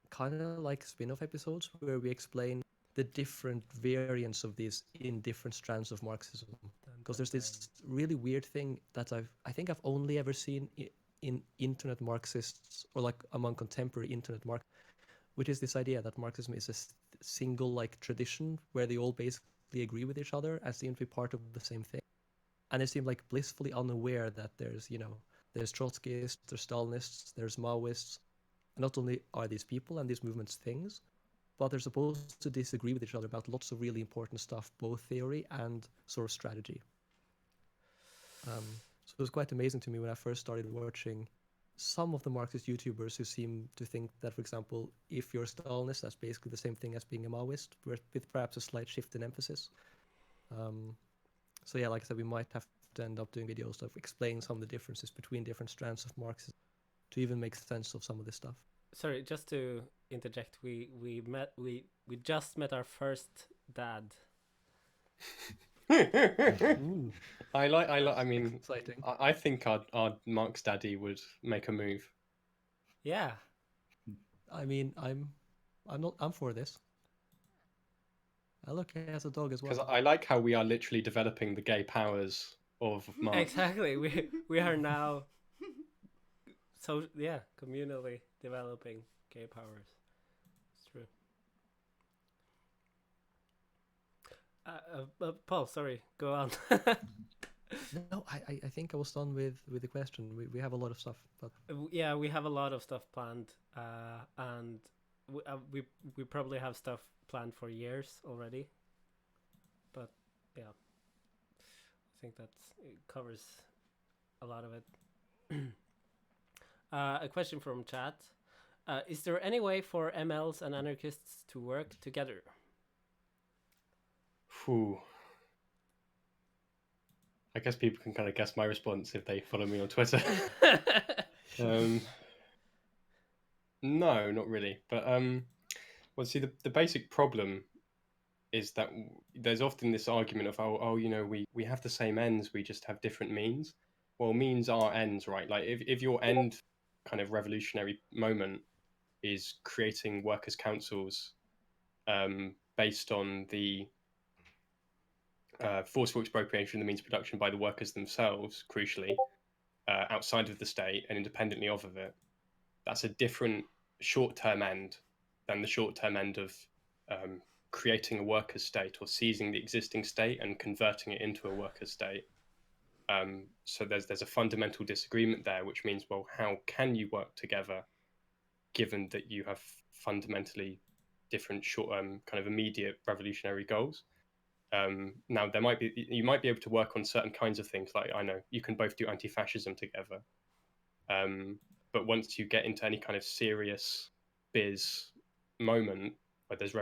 B: kind of like spin-off episodes where we explain the different variants of these in different strands of Marxism. Because there's this really weird thing that I think I've only ever seen in internet Marxists, or like among contemporary internet Marxists, which is this idea that Marxism is a single like tradition where they all basically agree with each other and seem to be part of the same thing. And they seem like blissfully unaware that there's Trotskyists, there's Stalinists, there's Maoists. And not only are these people and these movements things, but they're supposed to disagree with each other about lots of really important stuff, both theory and sort of strategy. So it was quite amazing to me when I first started watching some of the Marxist YouTubers who seem to think that, for example, if you're a Stalinist, that's basically the same thing as being a Maoist, with perhaps a slight shift in emphasis. So yeah, like I said, we might have to end up doing videos of explaining some of the differences between different strands of Marxism to even make sense of some of this stuff.
A: Sorry, just to interject, we just met our first dad.
C: I mean,
B: Exciting.
C: I think our Marx daddy would make a move.
A: Yeah.
B: I mean, I'm for this. Look, he has a dog as well.
C: Because I like how we are literally developing the gay powers of Marx.
A: Exactly. We are now communally developing gay powers. It's true. Paul, sorry, go on.
B: No, I think I was done with the question. We have a lot of stuff, but
A: yeah, we have a lot of stuff planned, and we probably have stuff planned for years already. But yeah, I think it covers a lot of it. A question from chat: is there any way for MLs and anarchists to work together?
C: Whew. I guess people can kind of guess my response if they follow me on Twitter. No, not really. But well, see, the basic problem is that there's often this argument of we have the same ends, we just have different means. Well, means are ends, right? Like if your end kind of revolutionary moment is creating workers' councils based on the forceful expropriation of the means of production by the workers themselves, crucially, outside of the state and independently of it, that's a different short-term end than the short-term end of creating a workers' state or seizing the existing state and converting it into a workers' state. So there's a fundamental disagreement there, which means, well, how can you work together given that you have fundamentally different short-term kind of immediate revolutionary goals? Now you might be able to work on certain kinds of things, like I know you can both do anti-fascism together, but once you get into any kind of serious biz moment where there's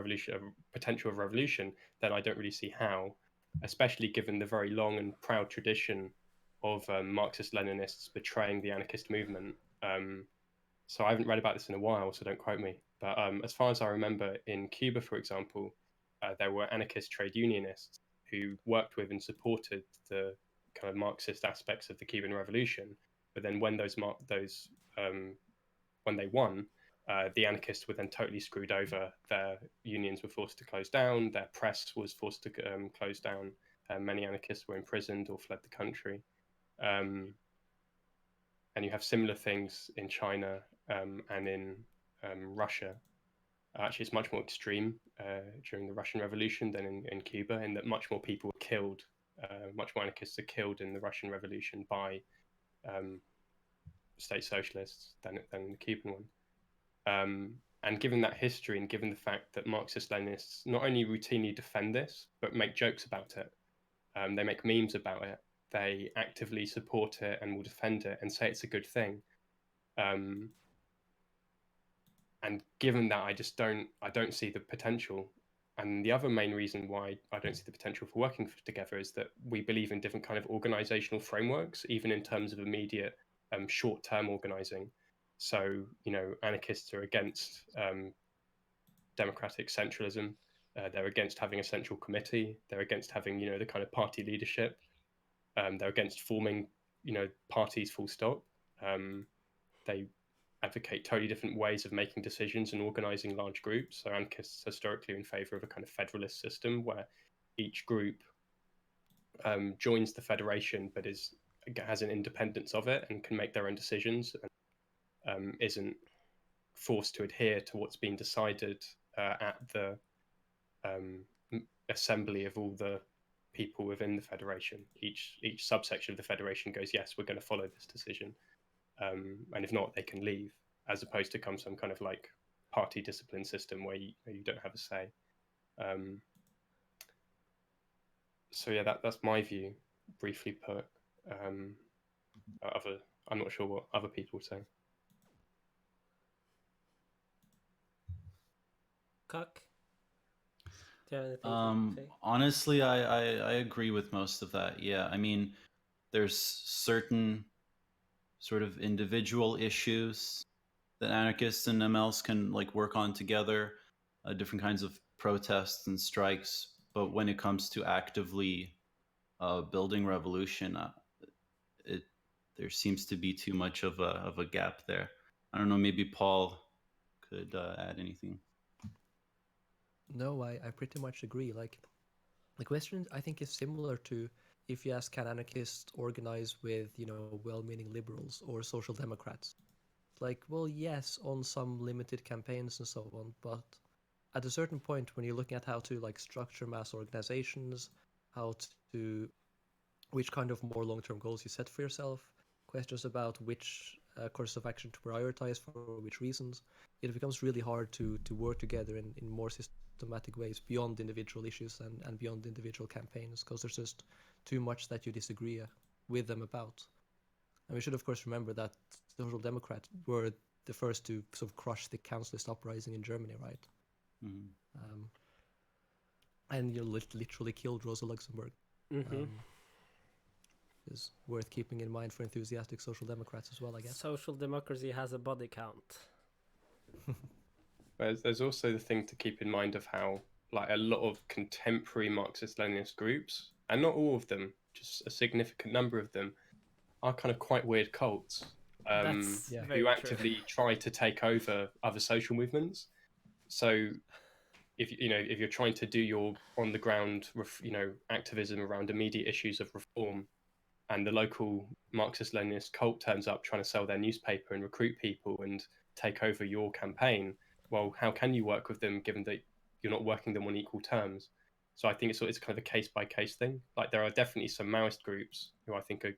C: potential of revolution, then I don't really see how, especially given the very long and proud tradition of Marxist-Leninists betraying the anarchist movement. So I haven't read about this in a while, so don't quote me. But as far as I remember, in Cuba, for example, there were anarchist trade unionists who worked with and supported the kind of Marxist aspects of the Cuban Revolution. But then when when they won, the anarchists were then totally screwed over. Their unions were forced to close down. Their press was forced to close down. Many anarchists were imprisoned or fled the country. And you have similar things in China and in Russia. Actually, it's much more extreme during the Russian Revolution than in Cuba, in that much more people were killed, much more anarchists are killed in the Russian Revolution by state socialists than the Cuban one. And given that history, and given the fact that Marxist-Leninists not only routinely defend this, but make jokes about it, they make memes about it, they actively support it and will defend it and say it's a good thing. And given that, I don't see the potential. And the other main reason why I don't see the potential for working together is that we believe in different kind of organizational frameworks, even in terms of immediate short-term organizing. So, anarchists are against democratic centralism. They're against having a central committee. They're against having, the kind of party leadership. They're against forming, parties full stop. They advocate totally different ways of making decisions and organizing large groups. So anarchists historically are in favor of a kind of federalist system where each group joins the federation but has an independence of it and can make their own decisions and isn't forced to adhere to what's been decided at the assembly of all the people within the federation. Each subsection of the federation goes, yes, we're going to follow this decision. And if not, they can leave, as opposed to some kind of like party discipline system where you don't have a say. So yeah, that's my view, briefly put. I'm not sure what other people say.
A: Cuck? Do you have anything to say?
D: Honestly, I agree with most of that. Yeah, I mean, there's certain sort of individual issues that anarchists and MLs can like work on together, different kinds of protests and strikes. But when it comes to actively building revolution, there seems to be too much of a gap there. I don't know. Maybe Paul could add anything.
B: No, I pretty much agree. Like, the question I think is similar to if you ask, can anarchists organize with, well-meaning liberals or social democrats? Like, well, yes, on some limited campaigns and so on, but at a certain point when you're looking at how to like structure mass organizations, which kind of more long-term goals you set for yourself, questions about which course of action to prioritize for which reasons, it becomes really hard to work together in more systematic ways beyond individual issues and beyond individual campaigns, because there's just too much that you disagree with them about. And we should, of course, remember that Social Democrats were the first to sort of crush the councilist uprising in Germany, right? Mm-hmm. And you literally killed Rosa Luxemburg.
A: Mm-hmm.
B: Is worth keeping in mind for enthusiastic Social Democrats as well, I guess.
A: Social democracy has a body count.
C: There's also the thing to keep in mind of how like a lot of contemporary Marxist-Leninist groups, and not all of them, just a significant number of them, are kind of quite weird cults who actively try to take over other social movements. So if you're trying to do your on the ground activism around immediate issues of reform, and the local Marxist-Leninist cult turns up trying to sell their newspaper and recruit people and take over your campaign, well, how can you work with them given that you're not working them on equal terms? So I think it's kind of a case-by-case thing. Like there are definitely some Maoist groups who I think are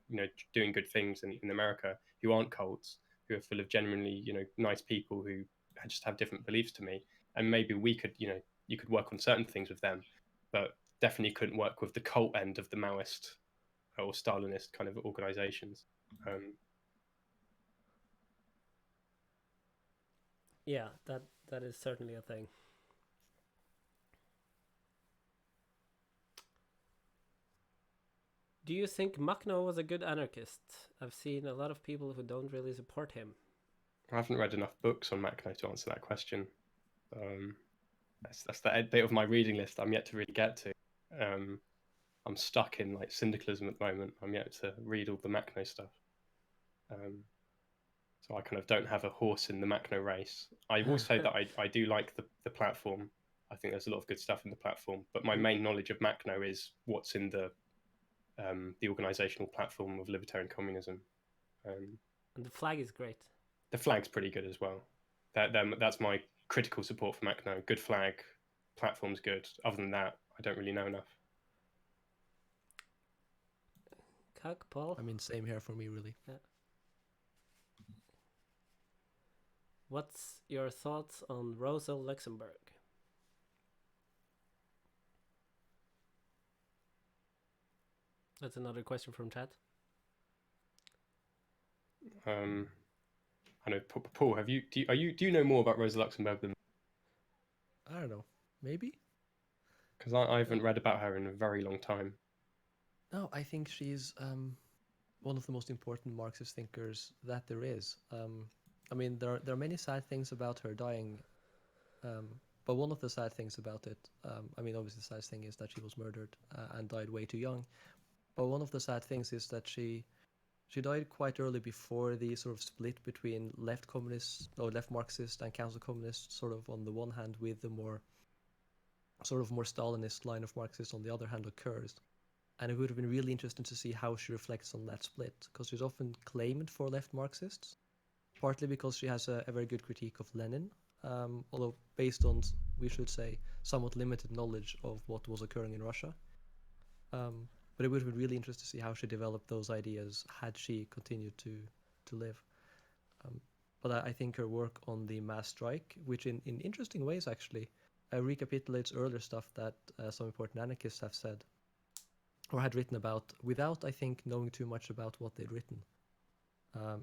C: doing good things in America who aren't cults, who are full of genuinely nice people who just have different beliefs to me, and maybe we could you could work on certain things with them, but definitely couldn't work with the cult end of the Maoist or Stalinist kind of organizations.
A: Yeah, that is certainly a thing. Do you think Machno was a good anarchist? I've seen a lot of people who don't really support him.
C: I haven't read enough books on Machno to answer that question. That's the bit of my reading list I'm yet to really get to. I'm stuck in like syndicalism at the moment. I'm yet to read all the Machno stuff. So I kind of don't have a horse in the Machno race. I will say that I do like the platform. I think there's a lot of good stuff in the platform, but my main knowledge of Machno is what's in the organizational platform of libertarian communism.
A: And the flag is great.
C: The flag's pretty good as well. That's my critical support for Machno. Good flag, platform's good. Other than that, I don't really know enough.
A: Cuck, Paul?
B: I mean, same here for me, really.
A: Yeah. What's your thoughts on Rosa Luxemburg? That's another question from chat.
C: I know, Paul. Do you know more about Rosa Luxemburg than?
B: I don't know. Maybe?
C: Because I haven't read about her in a very long time.
B: No, I think she's one of the most important Marxist thinkers that there is. I mean, there are many sad things about her dying, but one of the sad things about it, I mean, obviously the sad thing is that she was murdered and died way too young. But one of the sad things is that she died quite early before the sort of split between left communists, or left Marxist and council communists, sort of on the one hand, with the more Stalinist line of Marxists on the other hand occurs. And it would have been really interesting to see how she reflects on that split, because she's often claimed for left Marxists, partly because she has a very good critique of Lenin, although based on, we should say, somewhat limited knowledge of what was occurring in Russia. But it would have been really interesting to see how she developed those ideas had she continued to live. But I think her work on the mass strike, which in interesting ways actually recapitulates earlier stuff that some important anarchists have said or had written about without, I think, knowing too much about what they'd written,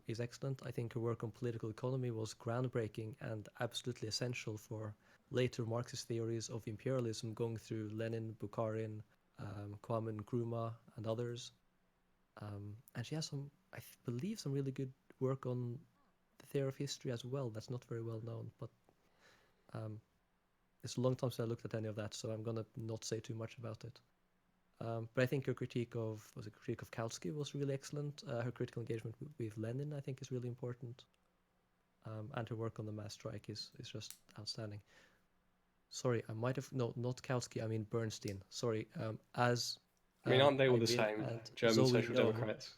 B: is excellent. I think her work on political economy was groundbreaking and absolutely essential for later Marxist theories of imperialism going through Lenin, Bukharin, Kwame Nkrumah, and others. And she has I believe, some really good work on the theory of history as well. That's not very well known, but it's a long time since I looked at any of that, so I'm gonna not say too much about it. But I think her critique of Kautsky was really excellent. Her critical engagement with Lenin, I think, is really important. And her work on the mass strike is just outstanding. Sorry, I might have not Kautsky. I mean Bernstein. Sorry.
C: I mean, aren't they all the same? German Social Democrats.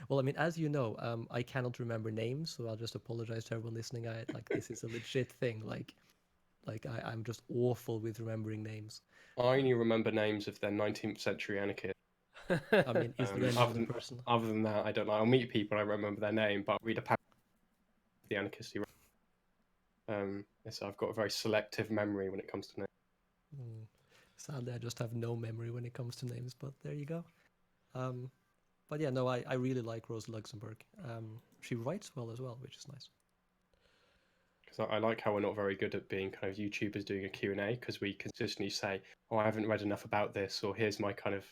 B: Well, I mean, as you know, I cannot remember names, so I'll just apologize to everyone listening. This is a legit thing. I'm just awful with remembering names.
C: I only remember names of their 19th century anarchists.
B: I mean, is there any other person?
C: Other than that, I don't know. I'll meet people, I remember their name, but I'll read a paragraph of the anarchists who wrote. So I've got a very selective memory when it comes to names.
B: Sadly, I just have no memory when it comes to names, but there you go. But yeah, no, I really like Rosa Luxemburg. She writes well as well, which is nice.
C: Because I like how we're not very good at being kind of YouTubers doing a Q&A, because we consistently say, oh, I haven't read enough about this, or here's my kind of,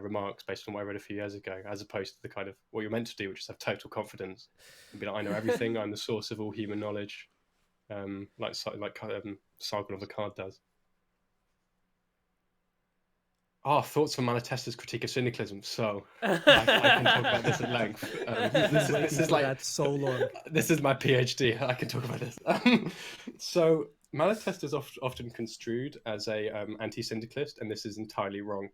C: remarks based on what I read a few years ago, as opposed to the kind of what you're meant to do, which is have total confidence and be like, I know everything, I'm the source of all human knowledge, like Sargon of Akkad does. Thoughts on Malatesta's critique of syndicalism. So I can talk about this at length. This is like
B: that's so long.
C: This is my PhD. I can talk about this. So Malatesta is often construed as a anti-syndicalist, and this is entirely wrong.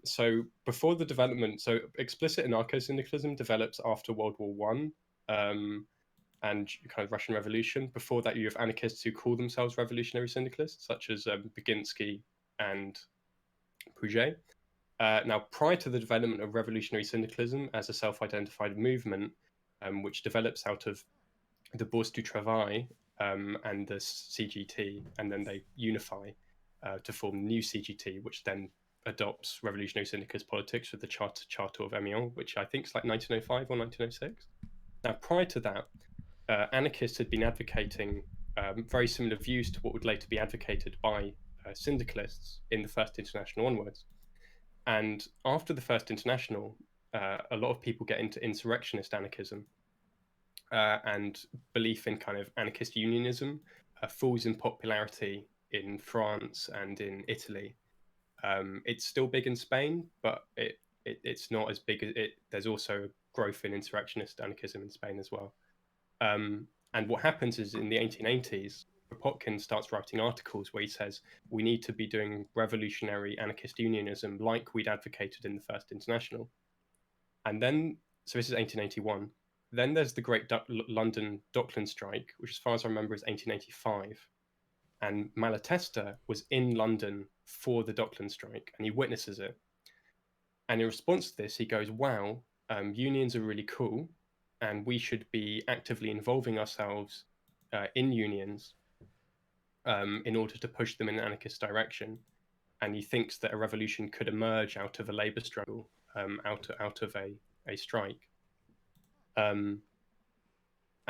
C: So before the development, so explicit anarcho-syndicalism develops after World War One, and kind of Russian Revolution. Before that, you have anarchists who call themselves revolutionary syndicalists, such as Baginski and Puget. Now, prior to the development of revolutionary syndicalism as a self-identified movement, which develops out of the Bourse du Travail and the CGT, and then they unify to form new CGT, which then adopts revolutionary syndicalist politics with the Charter of Amiens, which I think is like 1905 or 1906. Now, prior to that, anarchists had been advocating very similar views to what would later be advocated by syndicalists in the First International onwards. And after the First International, a lot of people get into insurrectionist anarchism, and belief in kind of anarchist unionism falls in popularity in France and in Italy. It's still big in Spain, but it's not as big as it. There's also growth in insurrectionist anarchism in Spain as well. And what happens is in the 1880s, Kropotkin starts writing articles where he says we need to be doing revolutionary anarchist unionism like we'd advocated in the First International. And then, so this is 1881. Then there's the Great London Dockland Strike, which as far as I remember is 1885. And Malatesta was in London for the Dockland Strike, and he witnesses it. And in response to this, he goes, wow, unions are really cool, and we should be actively involving ourselves in unions in order to push them in an anarchist direction. And he thinks that a revolution could emerge out of a labor struggle, out of a strike. And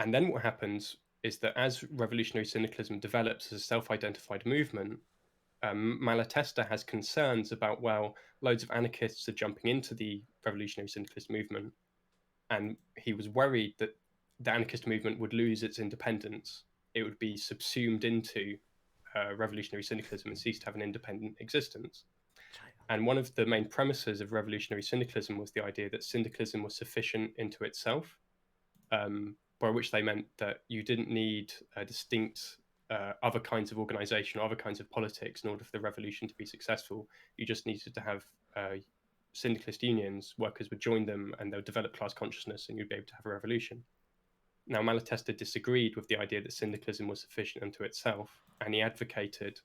C: then what happens is that as revolutionary syndicalism develops as a self-identified movement, Malatesta has concerns about, well, loads of anarchists are jumping into the revolutionary syndicalist movement, and he was worried that the anarchist movement would lose its independence. It would be subsumed into revolutionary syndicalism and cease to have an independent existence. And one of the main premises of revolutionary syndicalism was the idea that syndicalism was sufficient into itself, by which they meant that you didn't need a distinct other kinds of organization or other kinds of politics in order for the revolution to be successful. You just needed to have syndicalist unions, workers would join them and they'll develop class consciousness and you'd be able to have a revolution. Now, Malatesta disagreed with the idea that syndicalism was sufficient unto itself, and he advocated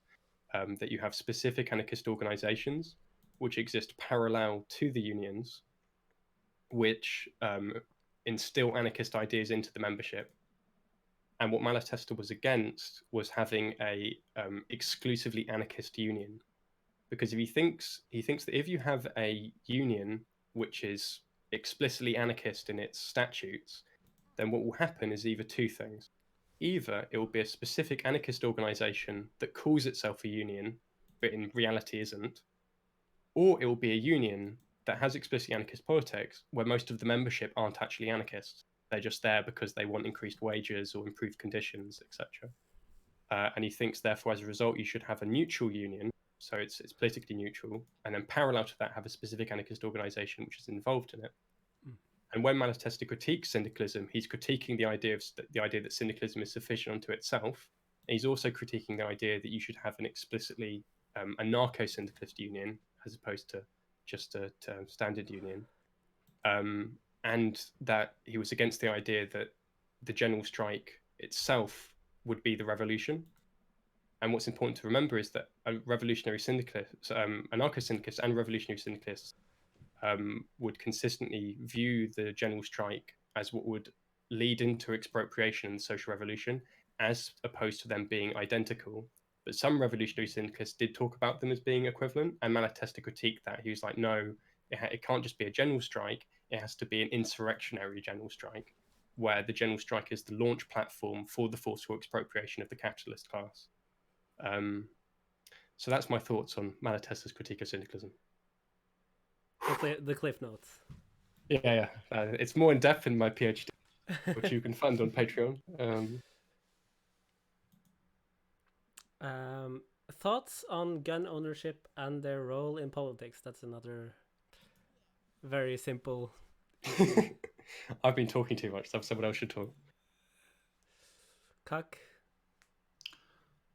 C: that you have specific anarchist organizations which exist parallel to the unions, which instill anarchist ideas into the membership. And what Malatesta was against was having a exclusively anarchist union, because if he thinks that if you have a union which is explicitly anarchist in its statutes, then what will happen is either two things. Either it will be a specific anarchist organization that calls itself a union, but in reality isn't, or it will be a union that has explicitly anarchist politics where most of the membership aren't actually anarchists. They're just there because they want increased wages or improved conditions, etc. And he thinks, therefore, as a result, you should have a neutral union, so it's politically neutral, and then parallel to that, have a specific anarchist organization which is involved in it. And when Malatesta critiques syndicalism, he's critiquing the idea that syndicalism is sufficient unto itself. And he's also critiquing the idea that you should have an explicitly anarcho-syndicalist union as opposed to just a standard union. And that he was against the idea that the general strike itself would be the revolution. And what's important to remember is that revolutionary syndicalists, anarcho-syndicalists and revolutionary syndicalists would consistently view the general strike as what would lead into expropriation and social revolution, as opposed to them being identical. But some revolutionary syndicalists did talk about them as being equivalent, and Malatesta critiqued that. He was like, no, it can't just be a general strike, it has to be an insurrectionary general strike, where the general strike is the launch platform for the forceful expropriation of the capitalist class. So that's my thoughts on Malatesta's critique of syndicalism.
A: The Cliff Notes.
C: Yeah. It's more in depth in my PhD, which you can fund on Patreon.
A: Thoughts on gun ownership and their role in politics? That's another very simple.
C: I've been talking too much, so someone else should talk.
A: Cuck?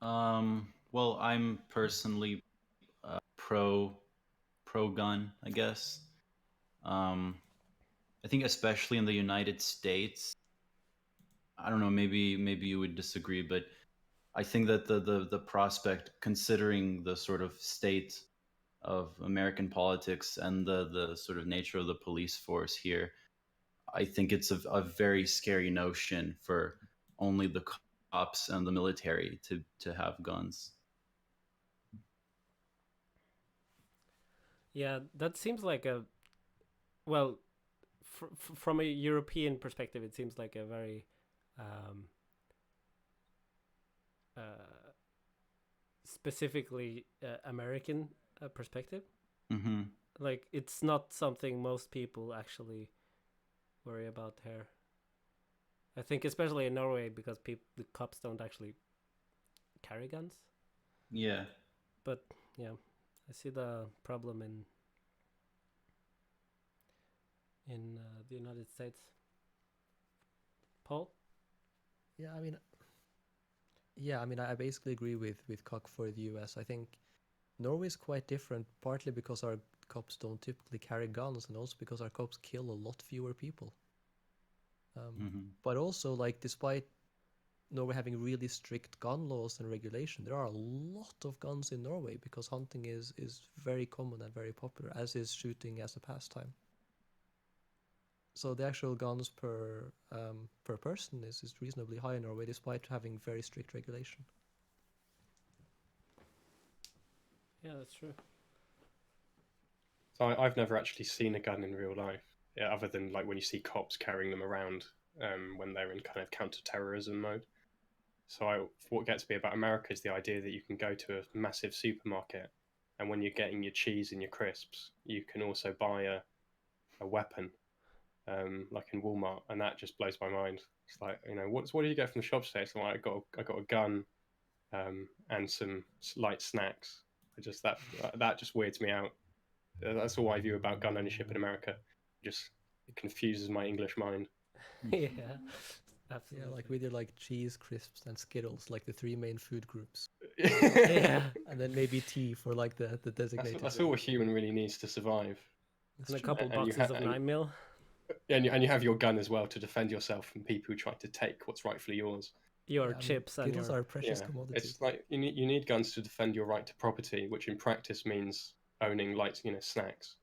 D: Well, I'm personally pro gun, I guess. I think especially in the United States, I don't know, maybe you would disagree, but I think that the prospect, considering the sort of state of American politics and the sort of nature of the police force here, I think it's a very scary notion for only the cops and the military to have guns.
A: Yeah, that seems like a, well, from a European perspective, it seems like a very specifically American perspective.
D: Mm-hmm.
A: like it's not something most people actually worry about here. I think especially in Norway because the cops don't actually carry guns.
D: Yeah.
A: But yeah, I see the problem in the United States. Paul?
B: Yeah, I mean, I basically agree with Cuck for the US. I think Norway is quite different, partly because our cops don't typically carry guns, and also because our cops kill a lot fewer people. But also, like, despite Norway having really strict gun laws and regulation, there are a lot of guns in Norway because hunting is very common and very popular, as is shooting as a pastime. So the actual guns per person is reasonably high in Norway, despite having very strict regulation.
A: Yeah, that's true.
C: So I've never actually seen a gun in real life, yeah, other than like when you see cops carrying them around when they're in kind of counter-terrorism mode. So what gets me about America is the idea that you can go to a massive supermarket, and when you're getting your cheese and your crisps, you can also buy a weapon, like in Walmart, and that just blows my mind. It's like, you know, what do you get from the shop today? So like, I got a gun, and some light snacks. That just weirds me out. That's all I view about gun ownership in America. It confuses my English mind.
A: Yeah, absolutely.
B: Yeah, like with your like cheese, crisps, and Skittles, like the three main food groups,
A: Yeah,
B: and then maybe tea for like the designated.
C: That's all a human really needs to survive.
B: That's
A: and a
B: true.
A: couple
C: And you
A: boxes of
C: and
A: 9mm.
C: and you have your gun as well to defend yourself from people who try to take what's rightfully yours.
A: Your
B: Yeah, I mean,
A: chips and
B: Skittles
A: your
B: are precious
C: Yeah,
B: commodities.
C: it's like you need guns to defend your right to property, which in practice means owning light, snacks.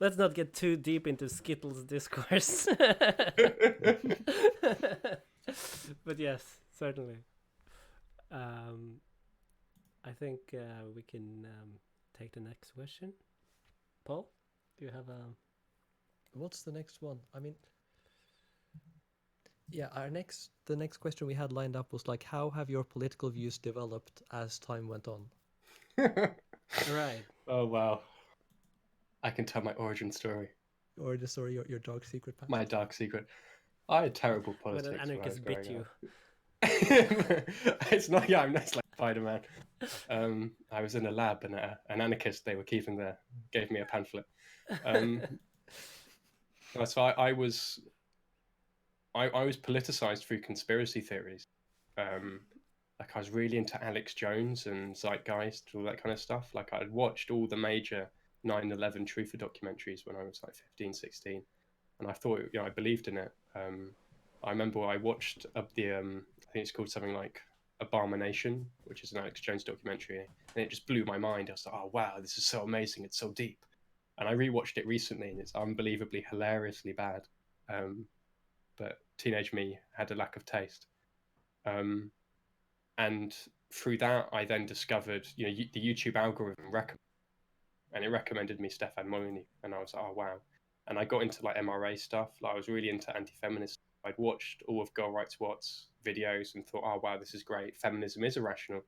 A: Let's not get too deep into Skittles discourse. But yes, certainly. I think we can take the next question. Paul, do you have a?
B: What's the next one? I mean, yeah, the next question we had lined up was like, how have your political views developed as time went on?
A: Right.
C: Oh wow, I can tell my origin story,
B: Or the story, your dark secret past?
C: my dark secret. I had terrible
A: When
C: politics
A: an
C: when I was
A: anarchist
C: growing
A: bit you.
C: up. It's not. Yeah, I'm nice like Spider-Man. I was in a lab, and an anarchist they were keeping there gave me a pamphlet. So I was politicized through conspiracy theories. Like I was really into Alex Jones and Zeitgeist, all that kind of stuff. Like I'd watched all the major 9/11 truther documentaries when I was like 15, 16, and I thought, I believed in it. I remember I watched I think it's called something like Abomination, which is an Alex Jones documentary, and it just blew my mind. I was like, oh wow, this is so amazing, it's so deep. And I rewatched it recently, and it's unbelievably hilariously bad. But teenage me had a lack of taste. And through that, I then discovered, the YouTube algorithm recommended me Stefan Molyneux, and I was like, oh wow. And I got into like MRA stuff. Like I was really into anti-feminist. I'd watched all of Girl Rights Watch's videos and thought, oh wow, this is great. Feminism is irrational.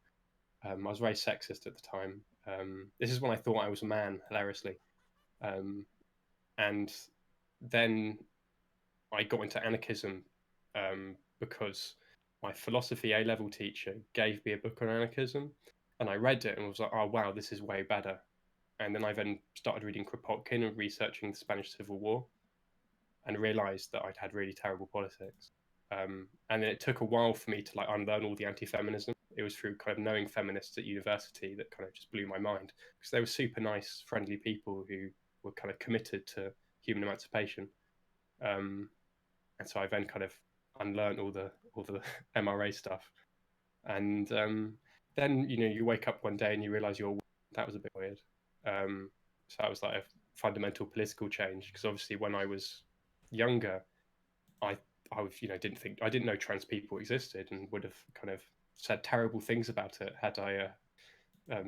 C: I was very sexist at the time. This is when I thought I was a man, hilariously. And then I got into anarchism because my philosophy A-level teacher gave me a book on anarchism, and I read it and was like, oh wow, this is way better. And then I started reading Kropotkin and researching the Spanish Civil War, and realized that I'd had really terrible politics. And then it took a while for me to like unlearn all the anti-feminism. It was through kind of knowing feminists at university that kind of just blew my mind, because they were super nice, friendly people who were kind of committed to human emancipation. And so I then kind of unlearned all the MRA stuff. And then you wake up one day and you realize that was a bit weird. So that was like a fundamental political change, because obviously when I was younger, I didn't know trans people existed, and would have kind of said terrible things about it had I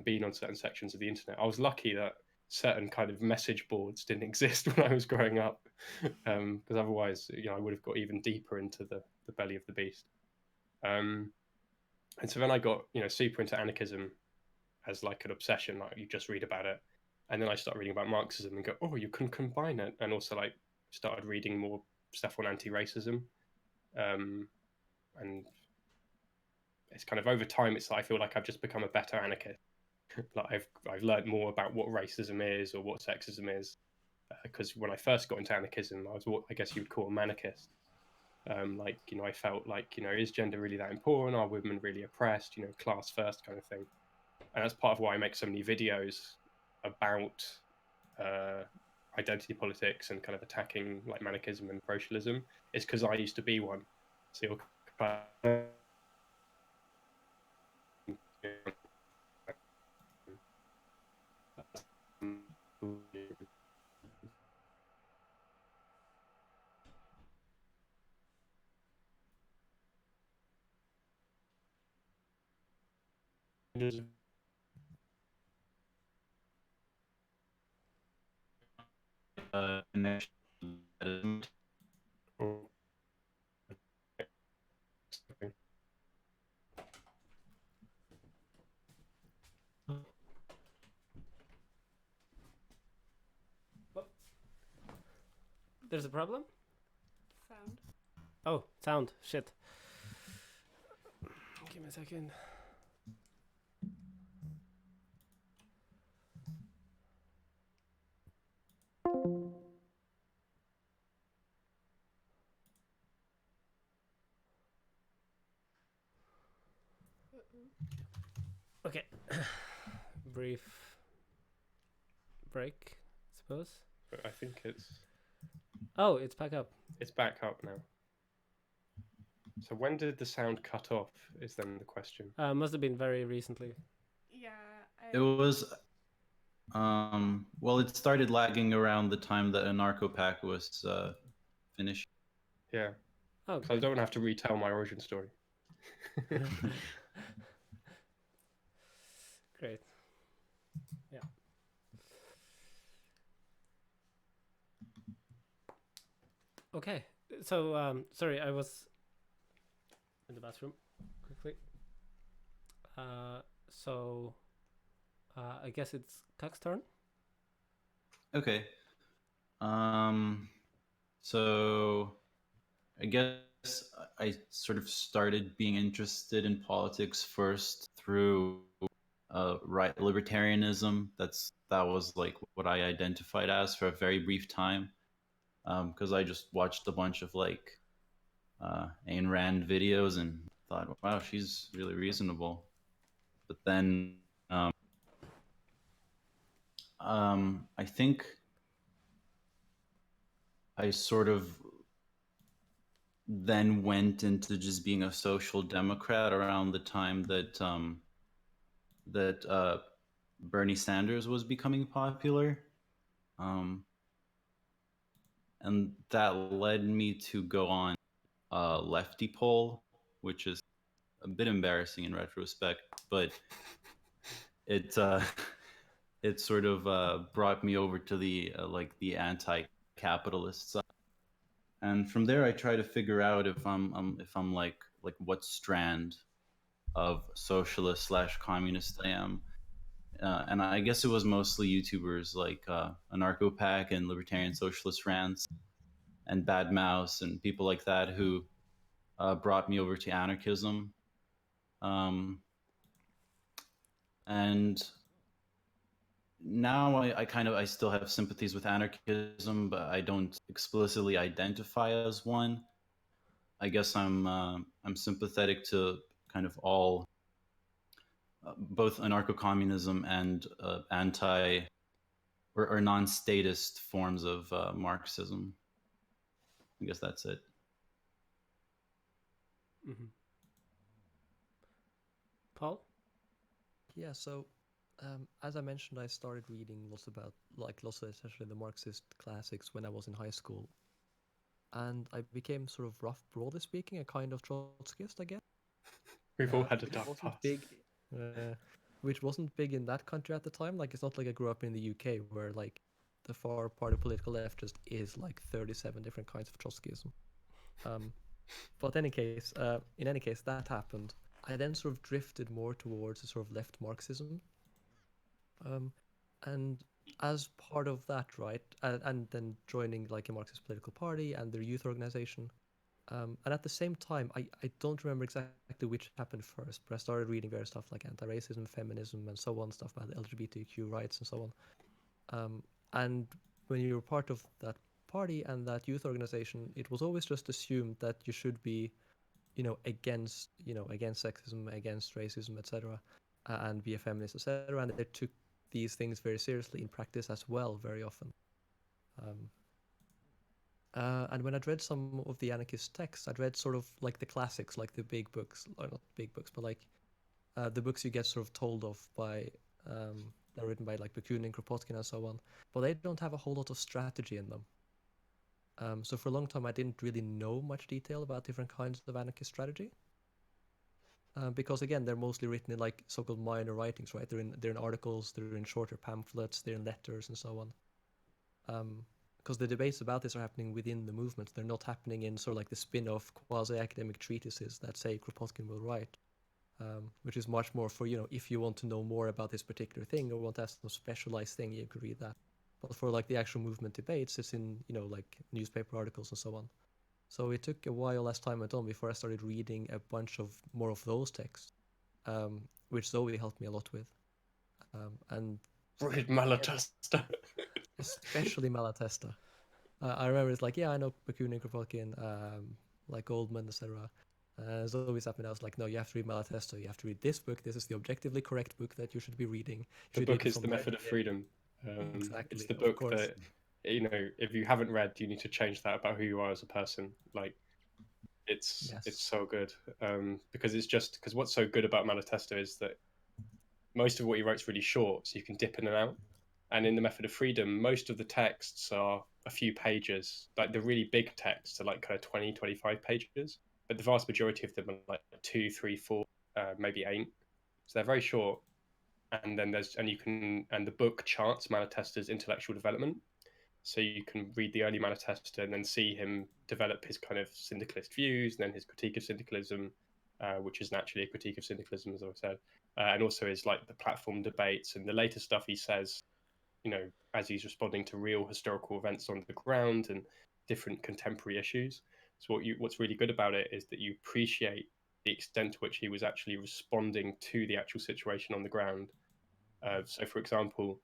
C: been on certain sections of the internet. I was lucky that certain kind of message boards didn't exist when I was growing up, because otherwise, I would have got even deeper into the belly of the beast. And so then I got, super into anarchism as like an obsession. Like you just read about it, And then I started reading about Marxism and go, oh, you can combine it. And also like started reading more stuff on anti-racism. And it's kind of over time, it's like I feel like I've just become a better anarchist. Like I've learned more about what racism is or what sexism is. Because when I first got into anarchism, I was what I guess you would call a manarchist. Like, you know, I felt like, you know, is gender really that important? Are women really oppressed? You know, class first kind of thing. And that's part of why I make so many videos about identity politics and kind of attacking like manarchism and socialism. Is because I used to be one. So you're
D: connection.
A: There's a problem?
E: Sound.
A: Oh, sound. Shit. Give me a second. Okay. Brief break, I suppose.
C: I think
A: Oh, it's back up.
C: it's back up now. So when did the sound cut off is then the question.
A: Must have been very recently.
E: Yeah.
D: It was well, it started lagging around the time that Anarchopac was finished.
C: Yeah.
A: Oh,
C: So I don't have to retell my origin story.
A: great. Yeah. Okay. So, sorry, I was in the bathroom quickly. So, I guess it's Cuck's turn.
D: Okay. So I guess I sort of started being interested in politics first through right libertarianism. That was like what I identified as for a very brief time, because I just watched a bunch of like Ayn Rand videos and thought, wow, she's really reasonable. But then I think I sort of then went into just being a social democrat around the time that Bernie Sanders was becoming popular, and that led me to go on Lefty poll, which is a bit embarrassing in retrospect, but it it sort of brought me over to the like the anti-capitalist side, and from there I try to figure out if I'm like what strand of socialist slash communist I am. And I guess it was mostly YouTubers like Anarchopac and Libertarian Socialist Rants and Bad Mouse and people like that who brought me over to anarchism. And now I still have sympathies with anarchism, but I don't explicitly identify as one. I guess I'm sympathetic to kind of all both anarcho-communism and anti or non-statist forms of Marxism. I guess that's it.
A: Mm-hmm. Paul?
B: Yeah, so as I mentioned, I started reading lots of especially the Marxist classics when I was in high school. And I became sort of broadly speaking, a kind of Trotskyist, I guess.
C: We've all had a
B: Which
C: dark
B: wasn't
C: past.
B: big, which wasn't big in that country at the time. Like, it's not like I grew up in the UK where like the far part of political leftist is like 37 different kinds of Trotskyism. But in any case, that happened. I then sort of drifted more towards a sort of left Marxism. And as part of that, right, and then joining like a Marxist political party and their youth organization. And at the same time, I don't remember exactly which happened first, but I started reading various stuff like anti-racism, feminism, and so on, stuff about LGBTQ rights and so on. And when you were part of that party and that youth organization, it was always just assumed that you should be, against sexism, against racism, etc., and be a feminist, etc. And they took these things very seriously in practice as well, very often. Um, and when I'd read some of the anarchist texts, I'd read sort of like the classics, like the big books, or not big books, but like the books you get sort of told of by, they're written by like Bakunin, Kropotkin, and so on. But they don't have a whole lot of strategy in them. So for a long time, I didn't really know much detail about different kinds of anarchist strategy. Because again, they're mostly written in like so-called minor writings, right? They're in articles, they're in shorter pamphlets, they're in letters, and so on. Because the debates about this are happening within the movement. They're not happening in sort of like the spin-off quasi-academic treatises that, say, Kropotkin will write, which is much more for, if you want to know more about this particular thing or want to ask some specialized thing, you could read that. But for like the actual movement debates, it's in, like newspaper articles and so on. So it took a while as time went on before I started reading a bunch of more of those texts, which Zoe helped me a lot with. And
C: Read Malatesta.
B: especially Malatesta. I remember it's like, yeah, I know Bakunin, Kropotkin, like Goldman, etc. Zoe sat me down. I was like, no, you have to read Malatesta. You have to read this book. This is the objectively correct book that you should be reading.
C: The
B: Should
C: book
B: read it
C: is
B: from
C: The
B: there
C: Method
B: to
C: of
B: there.
C: Freedom.
B: Exactly,
C: It's the
B: of
C: book
B: course.
C: that, if you haven't read, you need to change that about who you are as a person. Like, it's
B: Yes.
C: so good. Because what's so good about Malatesta is that most of what he writes really short, so you can dip in and out. And in The Method of Freedom, most of the texts are a few pages. Like the really big texts are like kind of 20, 25 pages. But the vast majority of them are like 2, 3, 4, maybe 8. So they're very short. And then and the book charts Malatesta's intellectual development. So you can read the early Malatesta and then see him develop his kind of syndicalist views, and then his critique of syndicalism, which is naturally a critique of syndicalism, as I said, and also his like the platform debates and the later stuff he says, as he's responding to real historical events on the ground and different contemporary issues. So what's really good about it is that you appreciate the extent to which he was actually responding to the actual situation on the ground. So, for example,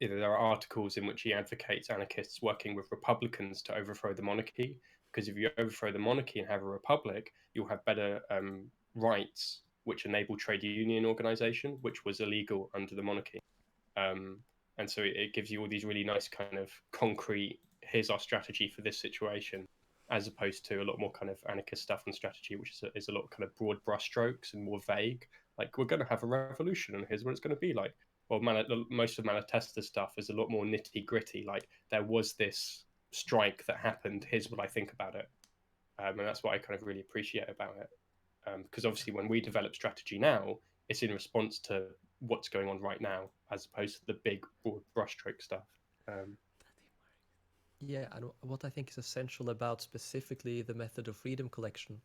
C: there are articles in which he advocates anarchists working with Republicans to overthrow the monarchy, because if you overthrow the monarchy and have a republic, you'll have better rights, which enable trade union organization, which was illegal under the monarchy. And so it gives you all these really nice kind of concrete, here's our strategy for this situation, as opposed to a lot more kind of anarchist stuff and strategy, which is a lot of kind of broad brushstrokes and more vague. Like, we're going to have a revolution and here's what it's going to be like. Well, most of Malatesta's stuff is a lot more nitty gritty. Like, there was this strike that happened. Here's what I think about it. And that's what I kind of really appreciate about it. Because obviously, when we develop strategy now, it's in response to what's going on right now, as opposed to the big broad brushstroke stuff.
B: Yeah, and what I think is essential about specifically the Method of Freedom collection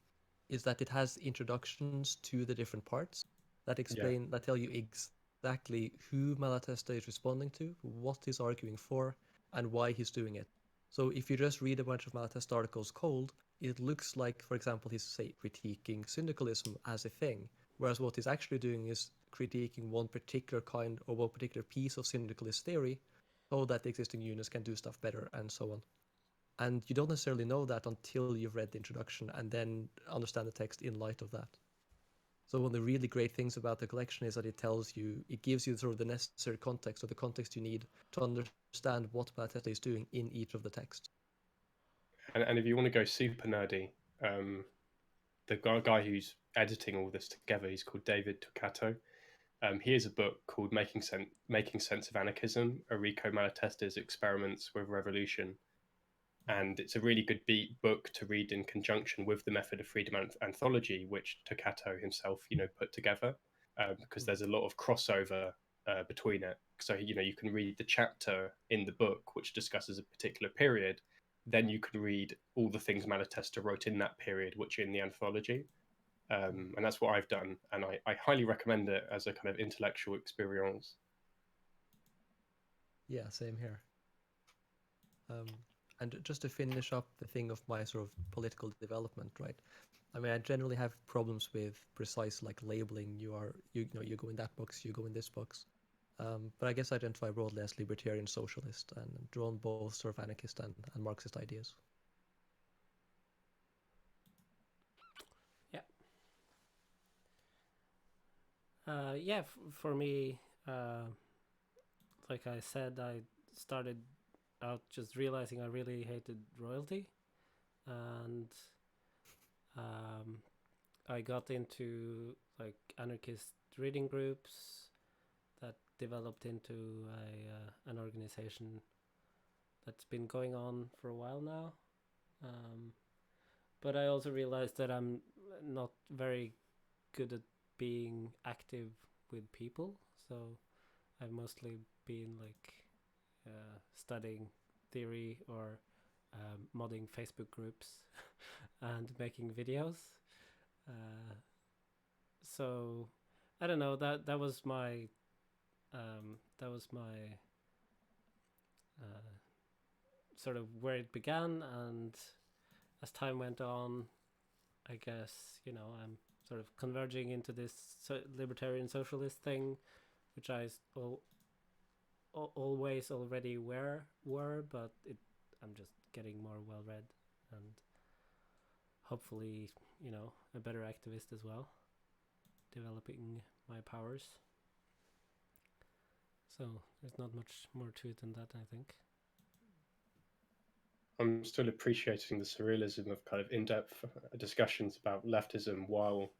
B: is that it has introductions to the different parts that explain, that tell you exactly who Malatesta is responding to, what he's arguing for, and why he's doing it. So if you just read a bunch of Malatesta articles cold, it looks like, for example, he's, say, critiquing syndicalism as a thing, whereas what he's actually doing is critiquing one particular kind or one particular piece of syndicalist theory so that the existing unions can do stuff better and so on. And you don't necessarily know that until you've read the introduction and then understand the text in light of that. So one of the really great things about the collection is that it gives you sort of the necessary context or the context you need to understand what Malatesta is doing in each of the texts.
C: And if you want to go super nerdy, the guy who's editing all this together, he's called David Toccato. He has a book called Making Sense of Anarchism, Enrico Malatesta's Experiments with Revolution. And it's a really good book to read in conjunction with the Method of Freedom anthology, which Toccato himself, put together, because there's a lot of crossover between it. So, you can read the chapter in the book which discusses a particular period, then you can read all the things Malatesta wrote in that period, which are in the anthology. And that's what I've done, and I highly recommend it as a kind of intellectual experience.
B: Yeah, same here. And just to finish up the thing of my sort of political development, right? I mean, I generally have problems with precise like labeling. You know, you go in that box, you go in this box. But I guess I identify broadly as libertarian socialist and drawn both sort of anarchist and Marxist ideas.
A: Yeah, for me, like I said, I started out just realizing I really hated royalty, and I got into like anarchist reading groups that developed into an organization that's been going on for a while now. But I also realized that I'm not very good at being active with people, so I've mostly been like studying theory or modding Facebook groups and making videos. So I don't know, that was my sort of where it began, and as time went on, I guess, you know, I'm sort of converging into this libertarian socialist thing, which I always already were, but I'm just getting more well read and hopefully, you know, a better activist as well, developing my powers. So there's not much more to it than that, I think.
C: I'm still appreciating the surrealism of kind of in-depth discussions about leftism while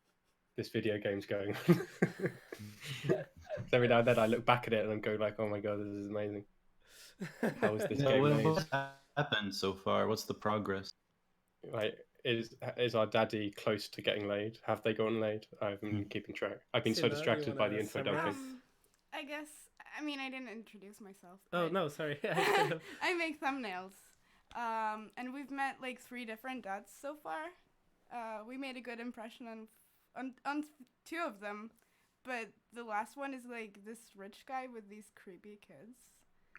C: this video game's going on. So every now and then I look back at it and I'm going like, oh my god, this is amazing. How is this game made?
D: What's happened so far? What's the progress?
C: Like, is our daddy close to getting laid? Have they gotten laid? I haven't been keeping track. I've been so
A: Sina,
C: distracted by the info dumping.
E: I guess, I mean, I didn't introduce myself.
A: Oh, no, sorry.
E: I make thumbnails. And we've met like 3 different dads so far. We made a good impression on 2 of them, but the last one is like this rich guy with these creepy kids.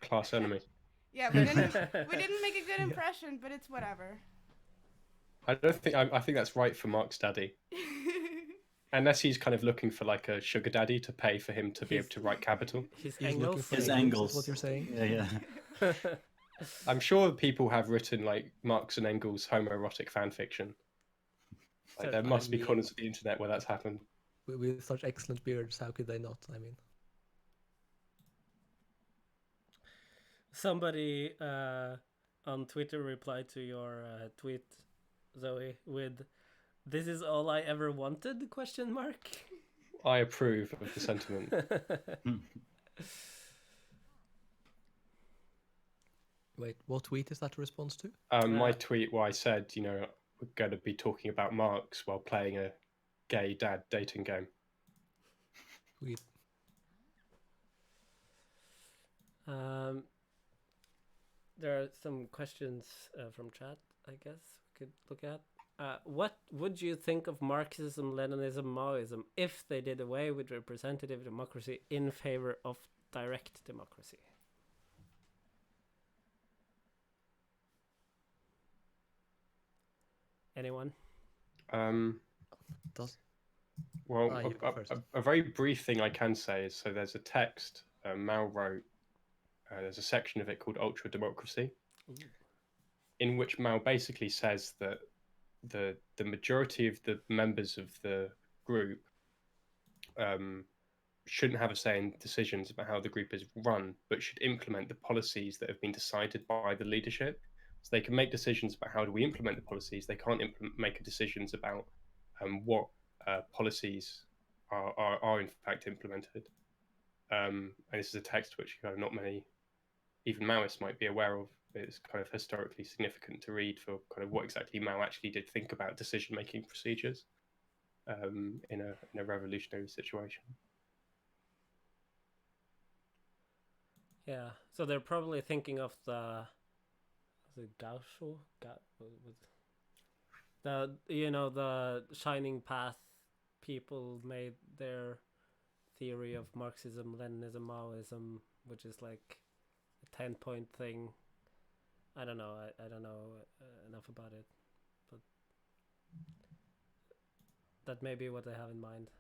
C: Class enemy.
E: Yeah, we didn't make a good impression, but it's whatever.
C: I don't think I think that's right for Mark's daddy. Unless he's kind of looking for like a sugar daddy to pay for him to be able to write Capital.
A: His
B: angles. Is what you're saying?
D: Yeah.
C: I'm sure people have written like Marx and Engels homoerotic fan fiction. Like, there must be corners of the internet where that's happened.
B: With such excellent beards, how could they not? I mean,
A: somebody on Twitter replied to your tweet, Zoe, with "This is all I ever wanted?" ?
C: I approve of the sentiment.
B: wait, what tweet is that a response to?
C: My tweet where I said, you know, we're going to be talking about Marx while playing a gay dad dating game.
B: Tweet.
A: There are some questions from chat, I guess we could look at. What would you think of Marxism, Leninism, Maoism if they did away with representative democracy in favor of direct democracy? Anyone?
C: Well, a very brief thing I can say is, so there's a text Mao wrote. There's a section of it called Ultra Democracy, in which Mao basically says that the majority of the members of the group shouldn't have a say in decisions about how the group is run, but should implement the policies that have been decided by the leadership. So they can make decisions about how do we implement the policies. They can't make decisions about what policies are in fact implemented. And this is a text which kind of not many, even Maoists, might be aware of. It's kind of historically significant to read for kind of what exactly Mao actually did think about decision-making procedures in a revolutionary situation.
A: Yeah, so they're probably thinking of the Gaucho, the Shining Path people made their theory of Marxism, Leninism, Maoism, which is like 10-point thing. I don't know. I don't know enough about it, but that may be what they have in mind.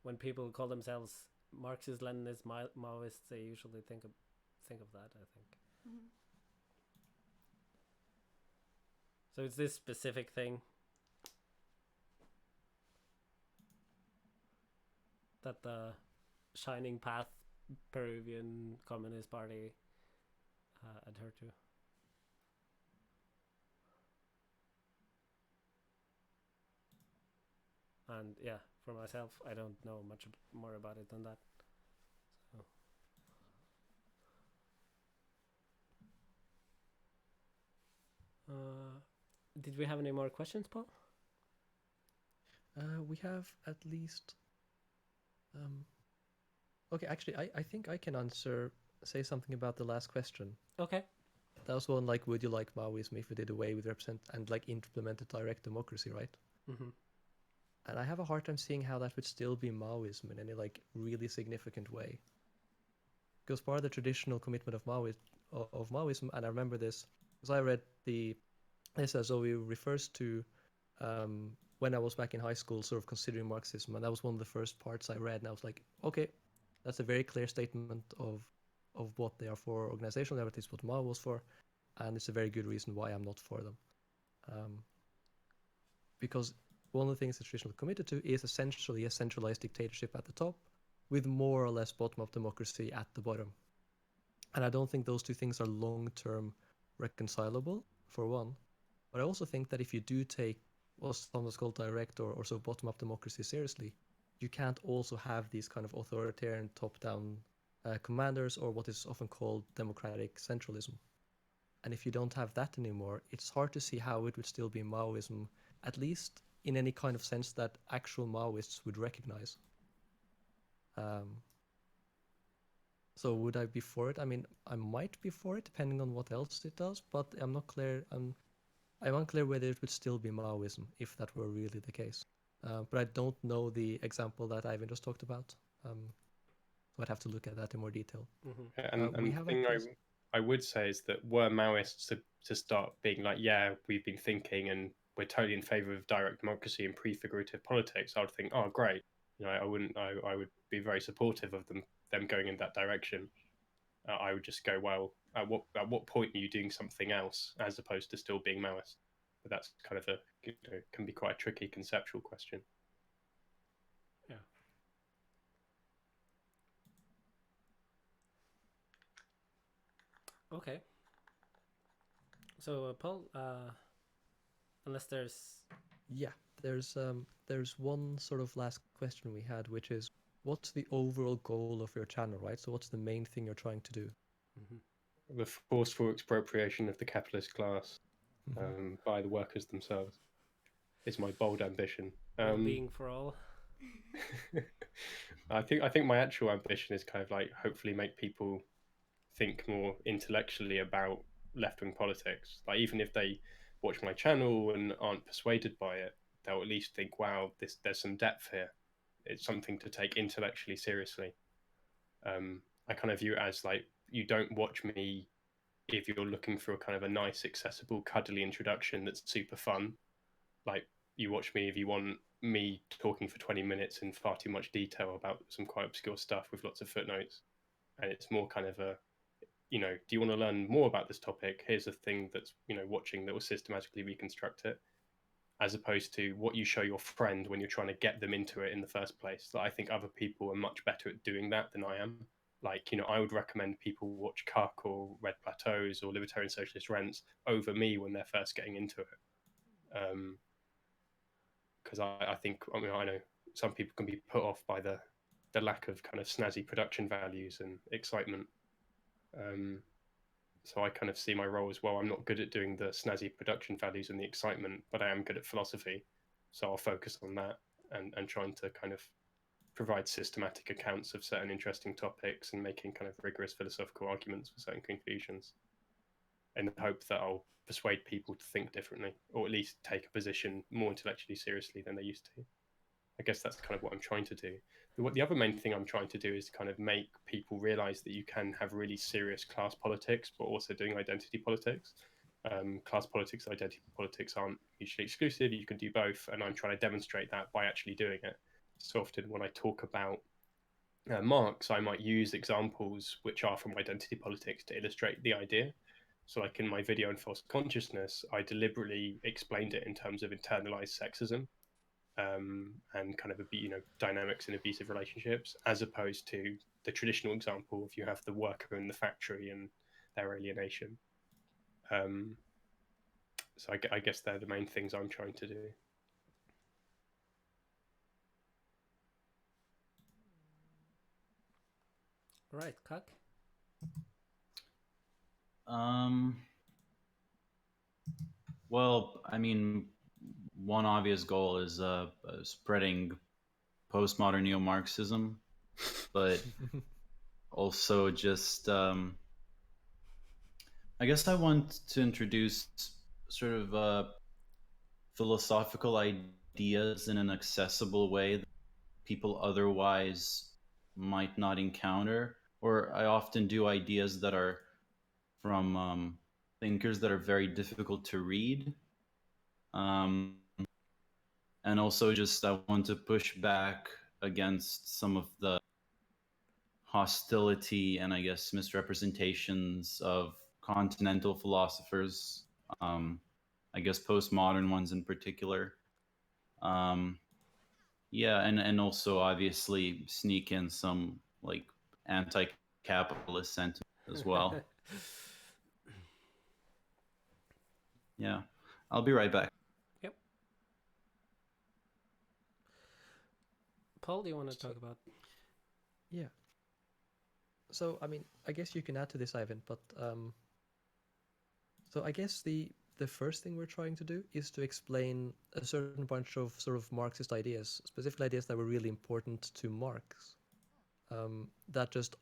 A: When people call themselves Marxist, Leninist, Maoists, they usually think of that, I think.
E: Mhm.
A: So it's this specific thing that the Shining Path Peruvian Communist Party adhere to. And yeah, for myself, I don't know much more about it than that. So. Did we have any more questions, Paul?
B: We have at least. Okay, actually, I think I can say something about the last question.
A: Okay.
B: That was one like, would you like Maoism if we did away with represent and like implemented direct democracy, right?
A: Mm-hmm.
B: And I have a hard time seeing how that would still be Maoism in any like really significant way. Because part of the traditional commitment of Maoism, and I remember this because I read this as Zoe refers to when I was back in high school, sort of considering Marxism, and that was one of the first parts I read, and I was like, okay, that's a very clear statement of what they are for organizational liberties, what Mao was for, and it's a very good reason why I'm not for them. Because one of the things the traditional committed to is essentially a centralized dictatorship at the top, with more or less bottom-up democracy at the bottom. And I don't think those two things are long-term reconcilable, for one. But I also think that if you do take what's sometimes called direct or so bottom-up democracy seriously, you can't also have these kind of authoritarian top-down commanders or what is often called democratic centralism. And if you don't have that anymore, it's hard to see how it would still be Maoism, at least in any kind of sense that actual Maoists would recognize. So would I be for it? I mean, I might be for it, depending on what else it does, but I'm not clear. I'm unclear whether it would still be Maoism if that were really the case. But I don't know the example that Ivan just talked about. So I'd have to look at that in more detail.
A: Mm-hmm.
C: And
B: we
C: the
B: have
C: thing I would say is that were Maoists to start being like, yeah, we've been thinking and we're totally in favor of direct democracy and prefigurative politics, I would think, oh, great. You know, I would be very supportive of them going in that direction. I would just go, well, at what point are you doing something else as opposed to still being Maoist? But that's kind of can be quite a tricky conceptual question.
A: Yeah. Okay. So, Paul, unless there's
B: there's one sort of last question we had, which is, what's the overall goal of your channel, right? So what's the main thing you're trying to do?
A: Mm-hmm.
C: The forceful expropriation of the capitalist class by the workers themselves is my bold ambition.
A: Well-being for all.
C: I think my actual ambition is kind of like hopefully make people think more intellectually about left-wing politics. Like even if they watch my channel and aren't persuaded by it, they'll at least think, wow, there's some depth here. It's something to take intellectually seriously. I kind of view it as like, you don't watch me if you're looking for a kind of a nice, accessible, cuddly introduction that's super fun. Like, you watch me if you want me talking for 20 minutes in far too much detail about some quite obscure stuff with lots of footnotes. And it's more kind of a, you know, do you want to learn more about this topic? Here's a thing that's, you know, watching that will systematically reconstruct it, as opposed to what you show your friend when you're trying to get them into it in the first place. Like, I think other people are much better at doing that than I am. Like, you know, I would recommend people watch Cuck or Red Plateaus or Libertarian Socialist Rents over me when they're first getting into it. Because I think, I mean, I know some people can be put off by the lack of kind of snazzy production values and excitement. So I kind of see my role as, well, I'm not good at doing the snazzy production values and the excitement, but I am good at philosophy. So I'll focus on that and trying to kind of provide systematic accounts of certain interesting topics and making kind of rigorous philosophical arguments for certain conclusions, in the hope that I'll persuade people to think differently, or at least take a position more intellectually seriously than they used to. I guess that's kind of what I'm trying to do. the other main thing I'm trying to do is kind of make people realize that you can have really serious class politics, but also doing identity politics. Class politics, identity politics aren't mutually exclusive. You can do both, and I'm trying to demonstrate that by actually doing it. So often when I talk about Marx, I might use examples which are from identity politics to illustrate the idea. So like in my video on false consciousness, I deliberately explained it in terms of internalized sexism, and kind of dynamics in abusive relationships, as opposed to the traditional example if you have the worker in the factory and their alienation. So I guess they're the main things I'm trying to do.
A: Right, Cuck?
D: Well, I mean, one obvious goal is spreading postmodern neo-Marxism, but also just I guess I want to introduce sort of philosophical ideas in an accessible way that people otherwise might not encounter. Or I often do ideas that are from thinkers that are very difficult to read. Um, and also just I want to push back against some of the hostility and I guess misrepresentations of continental philosophers, I guess postmodern ones in particular. Yeah, and also obviously sneak in some like anti-capitalist sentiment as well. Yeah, I'll be right back.
A: Yep. Paul, do you want to talk about?
B: Yeah. So, I mean, I guess you can add to this, Ivan, but so I guess the first thing we're trying to do is to explain a certain bunch of sort of Marxist ideas, specific ideas that were really important to Marx, that just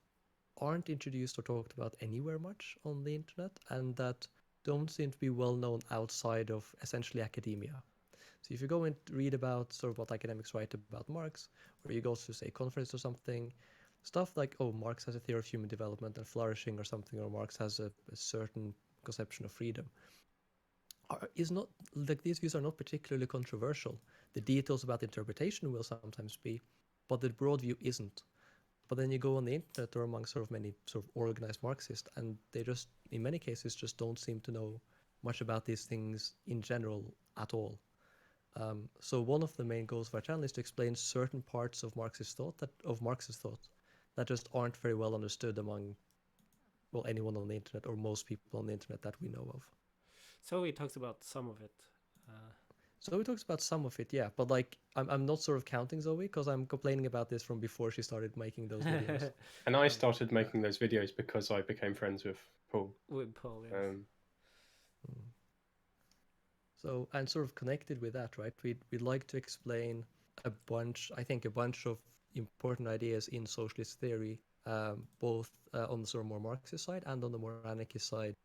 B: aren't introduced or talked about anywhere much on the internet, and that don't seem to be well known outside of essentially academia. So if you go and read about sort of what academics write about Marx, or you go to say conference or something, stuff like, oh, Marx has a theory of human development and flourishing or something, or Marx has a certain conception of freedom, is not like these views are not particularly controversial. The details about interpretation will sometimes be, but the broad view isn't. But then you go on the internet or among sort of many sort of organized Marxists, and they just, in many cases, just don't seem to know much about these things in general at all. So one of the main goals of our channel is to explain certain parts of Marxist thought that just aren't very well understood among, well, anyone on the internet or most people on the internet that we know of.
A: So he talks about some of it.
B: So he talks about some of it, yeah. But like, I'm not sort of counting Zoe because I'm complaining about this from before she started making those videos.
C: And I started making those videos because I became friends with Paul.
A: With Paul, yes.
B: So, and sort of connected with that, right? We'd like to explain a bunch of important ideas in socialist theory, both on the sort of more Marxist side and on the more anarchist side,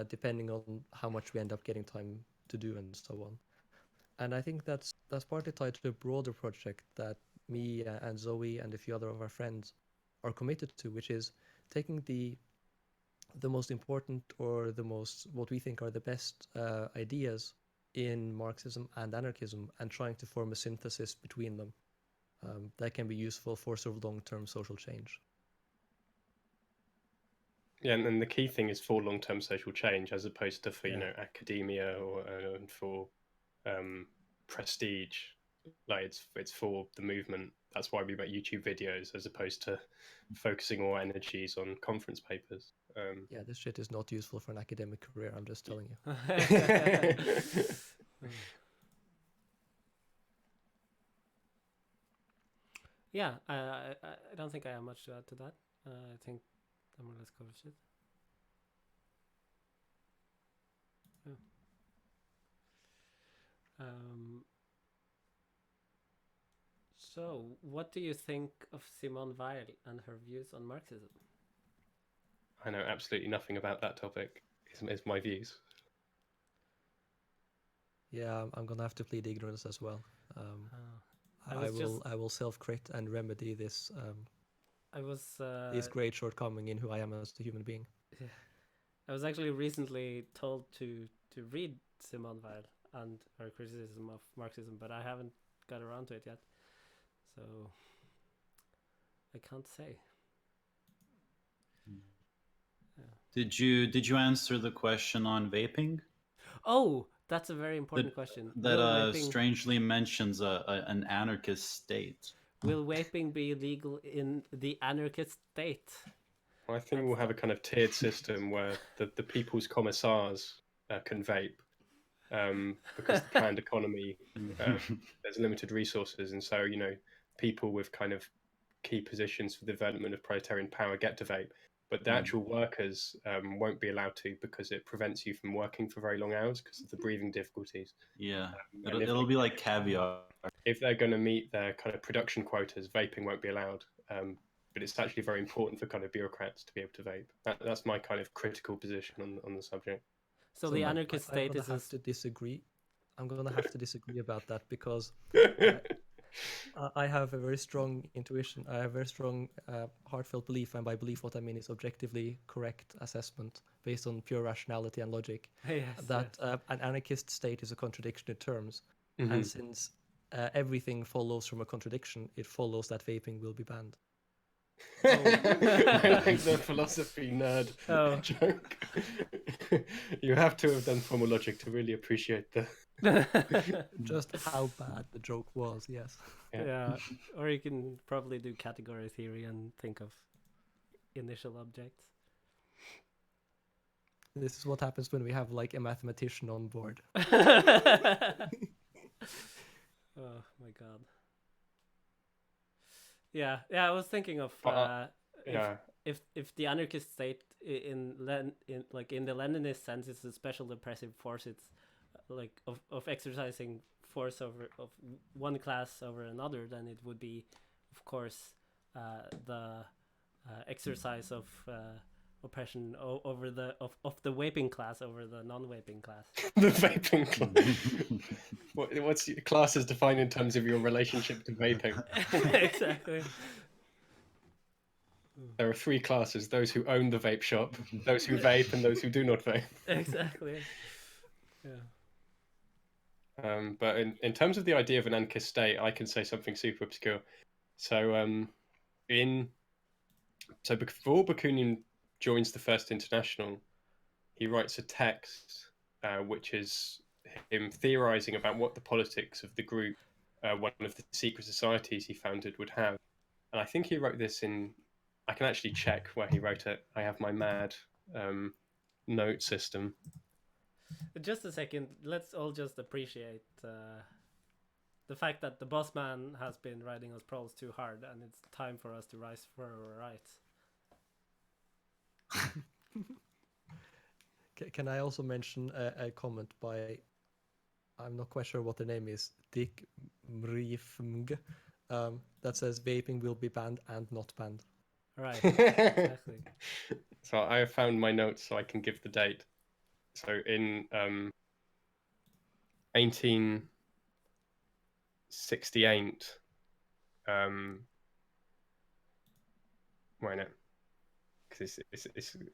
B: depending on how much we end up getting time to do and so on. And I think that's partly tied to a broader project that me and Zoe and a few other of our friends are committed to, which is taking the most important or the most, what we think are the best ideas in Marxism and anarchism and trying to form a synthesis between them that can be useful for sort of long-term social change.
C: Yeah, and the key thing is for long-term social change as opposed to for academia or for prestige. Like it's for the movement. That's why we make YouTube videos as opposed to focusing all energies on conference papers.
B: Yeah, this shit is not useful for an academic career. I'm just telling you.
A: Yeah, I don't think I have much to add to that. I think that more or less covers it. Yeah. So, what do you think of Simone Weil and her views on Marxism?
C: I know absolutely nothing about that topic. Is my views.
B: Yeah, I'm gonna have to plead ignorance as well. I will self-crit and remedy this
A: I was
B: this great shortcoming in who I am as a human being.
A: I was actually recently told to read Simone Weil and her criticism of Marxism, but I haven't got around to it yet, so I can't say.
D: Did you answer the question on vaping?
A: Oh, that's a very important question.
D: That
A: Will vaping,
D: strangely mentions an anarchist state.
A: will vaping be legal in the anarchist state?
C: I think we'll have a kind of tiered system where the people's commissars can vape, because the planned economy, there's limited resources, and so people with kind of key positions for the development of proletarian power get to vape, but the actual workers won't be allowed to, because it prevents you from working for very long hours because of the breathing difficulties.
D: Yeah, it'll be like caviar.
C: If they're going to meet their kind of production quotas, vaping won't be allowed. But it's actually very important for kind of bureaucrats to be able to vape. That's my kind of critical position on the subject.
A: So the anarchist state is
B: have to disagree. I'm going to have to disagree about that, because I have a very strong intuition. I have a very strong heartfelt belief, and by belief what I mean is objectively correct assessment based on pure rationality and logic, that an anarchist state is a contradiction in terms.
C: Mm-hmm.
B: And since everything follows from a contradiction, it follows that vaping will be banned.
C: I like the philosophy nerd joke. You have to have done formal logic to really appreciate
B: just how bad the joke was. Yes.
A: Yeah, or you can probably do category theory and think of initial objects.
B: This is what happens when we have like a mathematician on board.
A: Oh my god. Yeah, I was thinking of if the anarchist state in the Leninist sense is a special oppressive force, it's like of exercising force over of one class over another, then it would be, of course, the exercise of oppression over the vaping class over the non-vaping class.
C: The vaping class. What's your class is defined in terms of your relationship to vaping?
A: Exactly.
C: There are three classes: those who own the vape shop, those who vape, and those who do not vape.
A: Exactly. Yeah.
C: But in terms of the idea of an anarchist state, I can say something super obscure. So before Bakunin joins the First International, he writes a text which is him theorizing about what the politics of the group, one of the secret societies he founded, would have. And I think he wrote this in, I can actually check where he wrote it. I have my mad note system.
A: Just a second, let's all just appreciate the fact that the boss man has been riding us proles too hard, and it's time for us to rise for our rights.
B: Can I also mention a comment by, I'm not quite sure what the name is, Dick Mrifmg, that says vaping will be banned and not banned.
A: Right, exactly.
C: So I have found my notes so I can give the date. So in 1868, why not? Because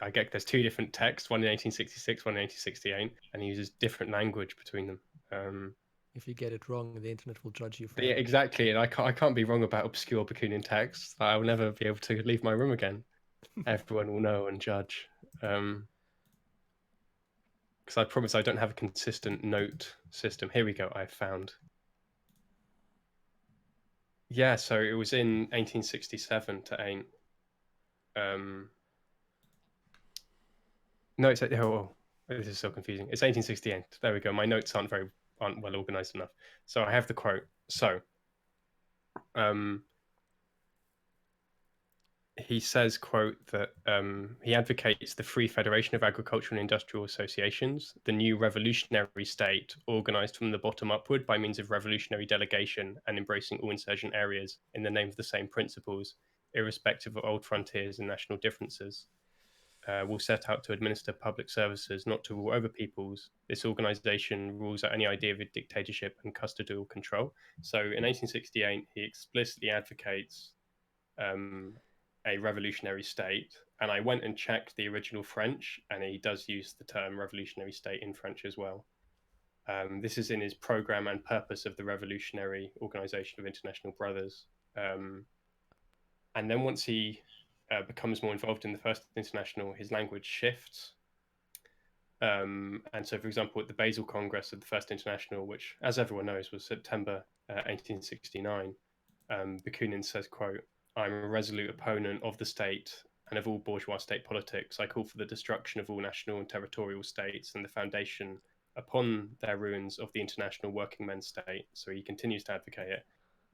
C: I get there's two different texts, one in 1866, one in 1868, and he uses different language between them.
B: If you get it wrong, the internet will judge you for
C: Yeah,
B: it.
C: exactly, and I can't be wrong about obscure Bakunin texts. I will never be able to leave my room again. Everyone will know and judge. Because I promise I don't have a consistent note system. Here we go. I found. Yeah, so it was in 1867 to 8. No, it's this is so confusing. It's 1868. There we go. My notes aren't well organized enough. So I have the quote. So, he says, quote, that he advocates the free federation of agricultural and industrial associations, the new revolutionary state organized from the bottom upward by means of revolutionary delegation and embracing all insurgent areas in the name of the same principles, irrespective of old frontiers and national differences. will set out to administer public services, not to rule over peoples. This organization rules out any idea of a dictatorship and custodial control. So in 1868, he explicitly advocates a revolutionary state. And I went and checked the original French, and he does use the term revolutionary state in French as well. This is in his program and purpose of the Revolutionary Organization of International Brothers. And then once he becomes more involved in the First International, his language shifts. And so, for example, at the Basel Congress of the First International, which, as everyone knows, was September 1869, Bakunin says, quote, "I'm a resolute opponent of the state and of all bourgeois state politics. I call for the destruction of all national and territorial states and the foundation upon their ruins of the international working men's state." So he continues to advocate it.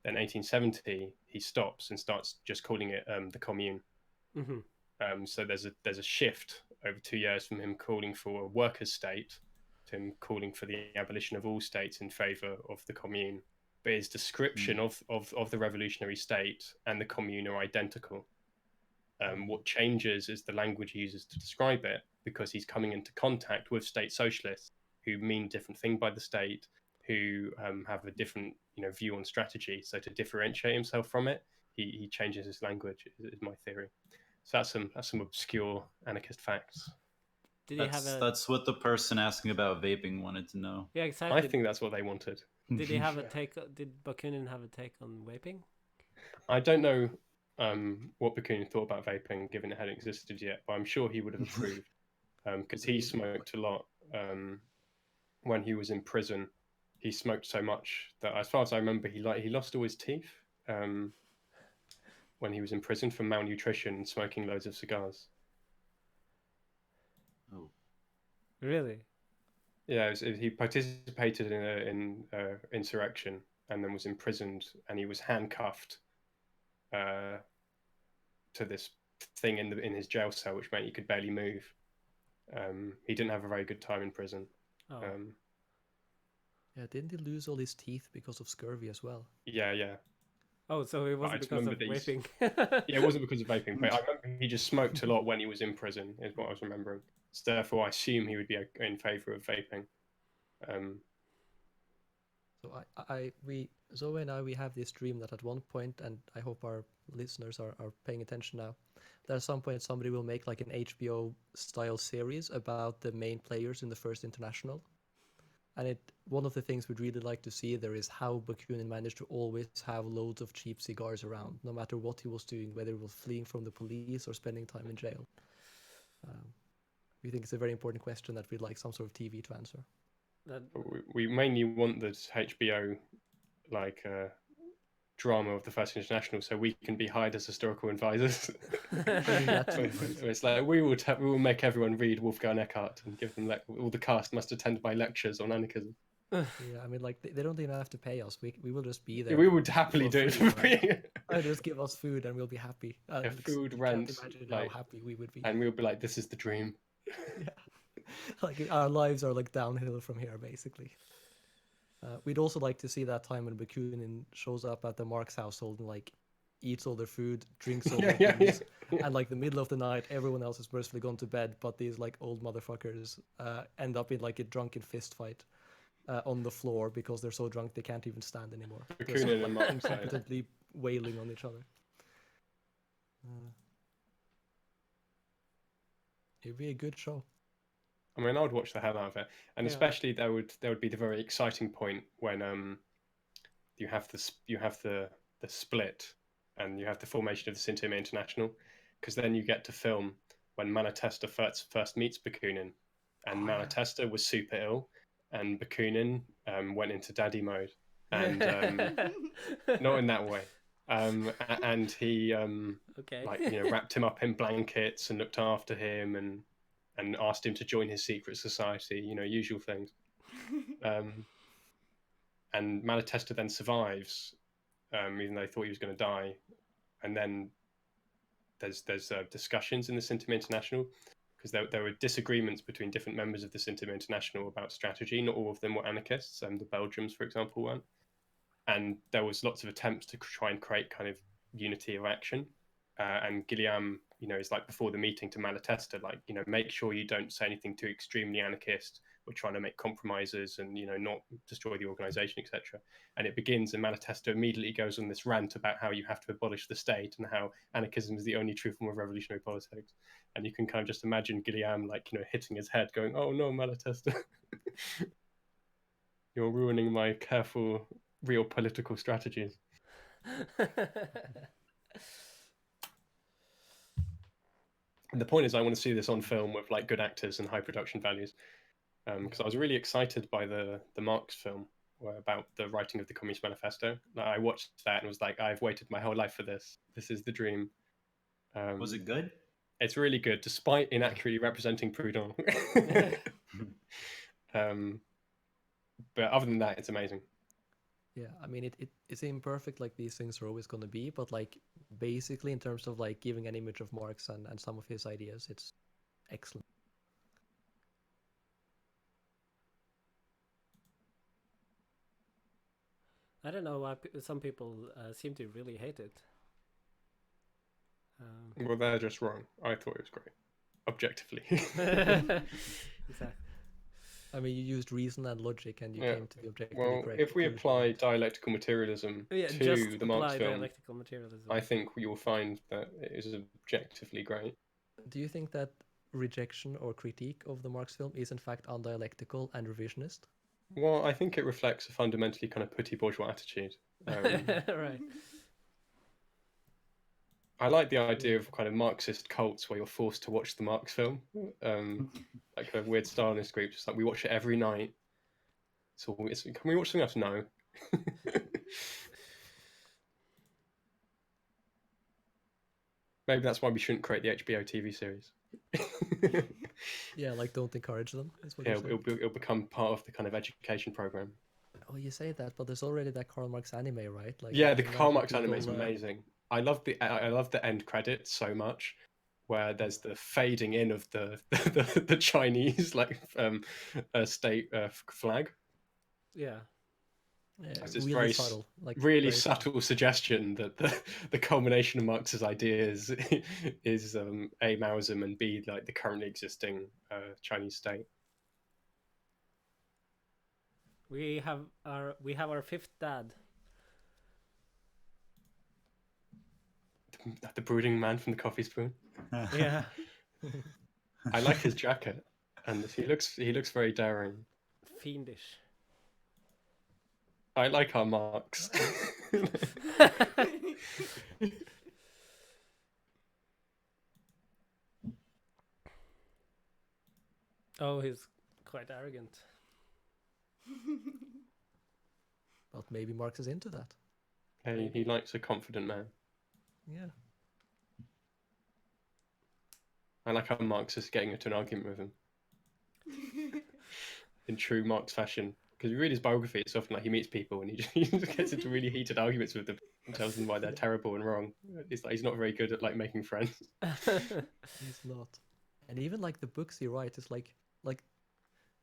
C: Then 1870, he stops and starts just calling it the commune.
A: Mm-hmm.
C: So there's a shift over 2 years from him calling for a workers' state to him calling for the abolition of all states in favour of the commune. But his description of the revolutionary state and the commune are identical. What changes is the language he uses to describe it, because he's coming into contact with state socialists who mean a different thing by the state, who have a different view on strategy. So to differentiate himself from it, he changes his language, is my theory. So that's some obscure anarchist facts.
D: That's what the person asking about vaping wanted to know.
A: Yeah, exactly.
C: I think that's what they wanted.
A: Did he have a take? Did Bakunin have a take on vaping?
C: I don't know what Bakunin thought about vaping, given it hadn't existed yet, but I'm sure he would have approved, because he smoked a lot when he was in prison. He smoked so much that, as far as I remember, he lost all his teeth when he was in prison for malnutrition and smoking loads of cigars.
D: Oh,
A: really?
C: Yeah, he participated in an insurrection and then was imprisoned, and he was handcuffed to this thing in his jail cell, which meant he could barely move. He didn't have a very good time in prison.
A: Oh.
B: Yeah, didn't he lose all his teeth because of scurvy as well?
C: Yeah.
A: Oh, so it wasn't because of vaping.
C: Yeah, it wasn't because of vaping, but I remember he just smoked a lot when he was in prison, is what I was remembering. So therefore, I assume he would be in favour of vaping.
B: So Zoe and I, we have this dream that at one point, and I hope our listeners are paying attention now, that at some point somebody will make like an HBO style series about the main players in the First International. And one of the things we'd really like to see there is how Bakunin managed to always have loads of cheap cigars around, no matter what he was doing, whether it was fleeing from the police or spending time in jail. We think it's a very important question that we'd like some sort of TV to answer.
C: We mainly want the HBO drama of the First International, so we can be hired as historical advisors. It's like we will make everyone read Wolfgang Eckhart and give them all the cast must attend by lectures on anarchism.
B: Yeah, I mean, like they don't even have to pay us. We will just be there.
C: We would happily do it for free.
B: Just give us food and we'll be happy.
C: Food, rent,
B: imagine how happy we would be.
C: And we'll be like, this is the dream.
B: Yeah, like our lives are like downhill from here, basically. We'd also like to see that time when Bakunin shows up at the Marx household and like eats all their food, drinks all their booze, and like the middle of the night, everyone else has mercifully gone to bed, but these like old motherfuckers end up in like a drunken fist fight on the floor because they're so drunk they can't even stand anymore.
C: Bakunin and Marx
B: incompetently wailing on each other. It'd be a good show.
C: I mean, I would watch the hell out of it, and especially there would be the very exciting point when you have the split and you have the formation of the Syndicalism International, because then you get to film when Malatesta first meets Bakunin, and Malatesta was super ill, and Bakunin went into daddy mode, and not in that way. And he wrapped him up in blankets and looked after him and asked him to join his secret society, usual things. And Malatesta then survives, even though they thought he was going to die. And then there's discussions in the Syndicalism International, because there were disagreements between different members of the Syndicalism International about strategy. Not all of them were anarchists, the Belgians, for example, weren't. And there was lots of attempts to try and create kind of unity of action. And Guillaume is like before the meeting to Malatesta, like, make sure you don't say anything too extremely anarchist. We're trying to make compromises and, not destroy the organization, etc. And it begins, and Malatesta immediately goes on this rant about how you have to abolish the state and how anarchism is the only true form of revolutionary politics. And you can kind of just imagine Guillaume, like, hitting his head going, oh no, Malatesta, you're ruining my careful, real political strategies. And the point is, I want to see this on film with like good actors and high production values. Because I was really excited by the Marx film about the writing of the Communist Manifesto. I watched that and was like, I've waited my whole life for this. This is the dream.
D: Was it good?
C: It's really good, despite inaccurately representing Proudhon. But other than that, it's amazing.
B: Yeah, I mean, it's imperfect like these things are always going to be, but like basically in terms of like giving an image of Marx and some of his ideas, it's excellent.
A: I don't know why some people seem to really hate it.
C: Well, they're just wrong. I thought it was great, objectively.
A: Exactly.
B: I mean, you used reason and logic, and you came to the objectively
C: Well,
B: correct
C: if we
B: conclusion.
C: apply dialectical materialism to the Marx film,
A: dialectical materialism.
C: I think you'll find that it is objectively great.
B: Do you think that rejection or critique of the Marx film is in fact undialectical and revisionist?
C: Well, I think it reflects a fundamentally kind of petit bourgeois attitude.
A: Right.
C: I like the idea of kind of Marxist cults where you're forced to watch the Marx film, like a weird Stalinist group. Just like, we watch it every night. So can we watch something else? No. Maybe that's why we shouldn't create the HBO TV series.
B: Yeah, like don't encourage them. Is what
C: Yeah,
B: you're saying.
C: it'll become part of the kind of education program.
B: Oh, you say that, but there's already that Karl Marx anime, right? Like,
C: Yeah, the
B: imagine
C: Karl Marx
B: people,
C: anime is amazing. I love the end credits so much, where there's the fading in of the Chinese like state flag.
A: Yeah.
B: Yeah,
C: It's
B: really
C: very
B: subtle, like
C: really
B: very
C: subtle suggestion that the culmination of Marx's ideas is A, Maoism, and B, like the currently existing Chinese state.
A: We have our fifth dad.
C: The brooding man from the coffee spoon.
A: Yeah.
C: I like his jacket, and he looks very daring.
A: Fiendish.
C: I like our Marx.
A: Oh, he's quite arrogant.
B: But maybe Marx is into that.
C: Hey, he likes a confident man.
B: Yeah.
C: I like how Marx is getting into an argument with him in true Marx fashion. Because you read his biography, it's often like he meets people and he just gets into really heated arguments with them and tells them why they're terrible and wrong. It's like he's not very good at like making friends.
B: He's not. And even like the books he writes is like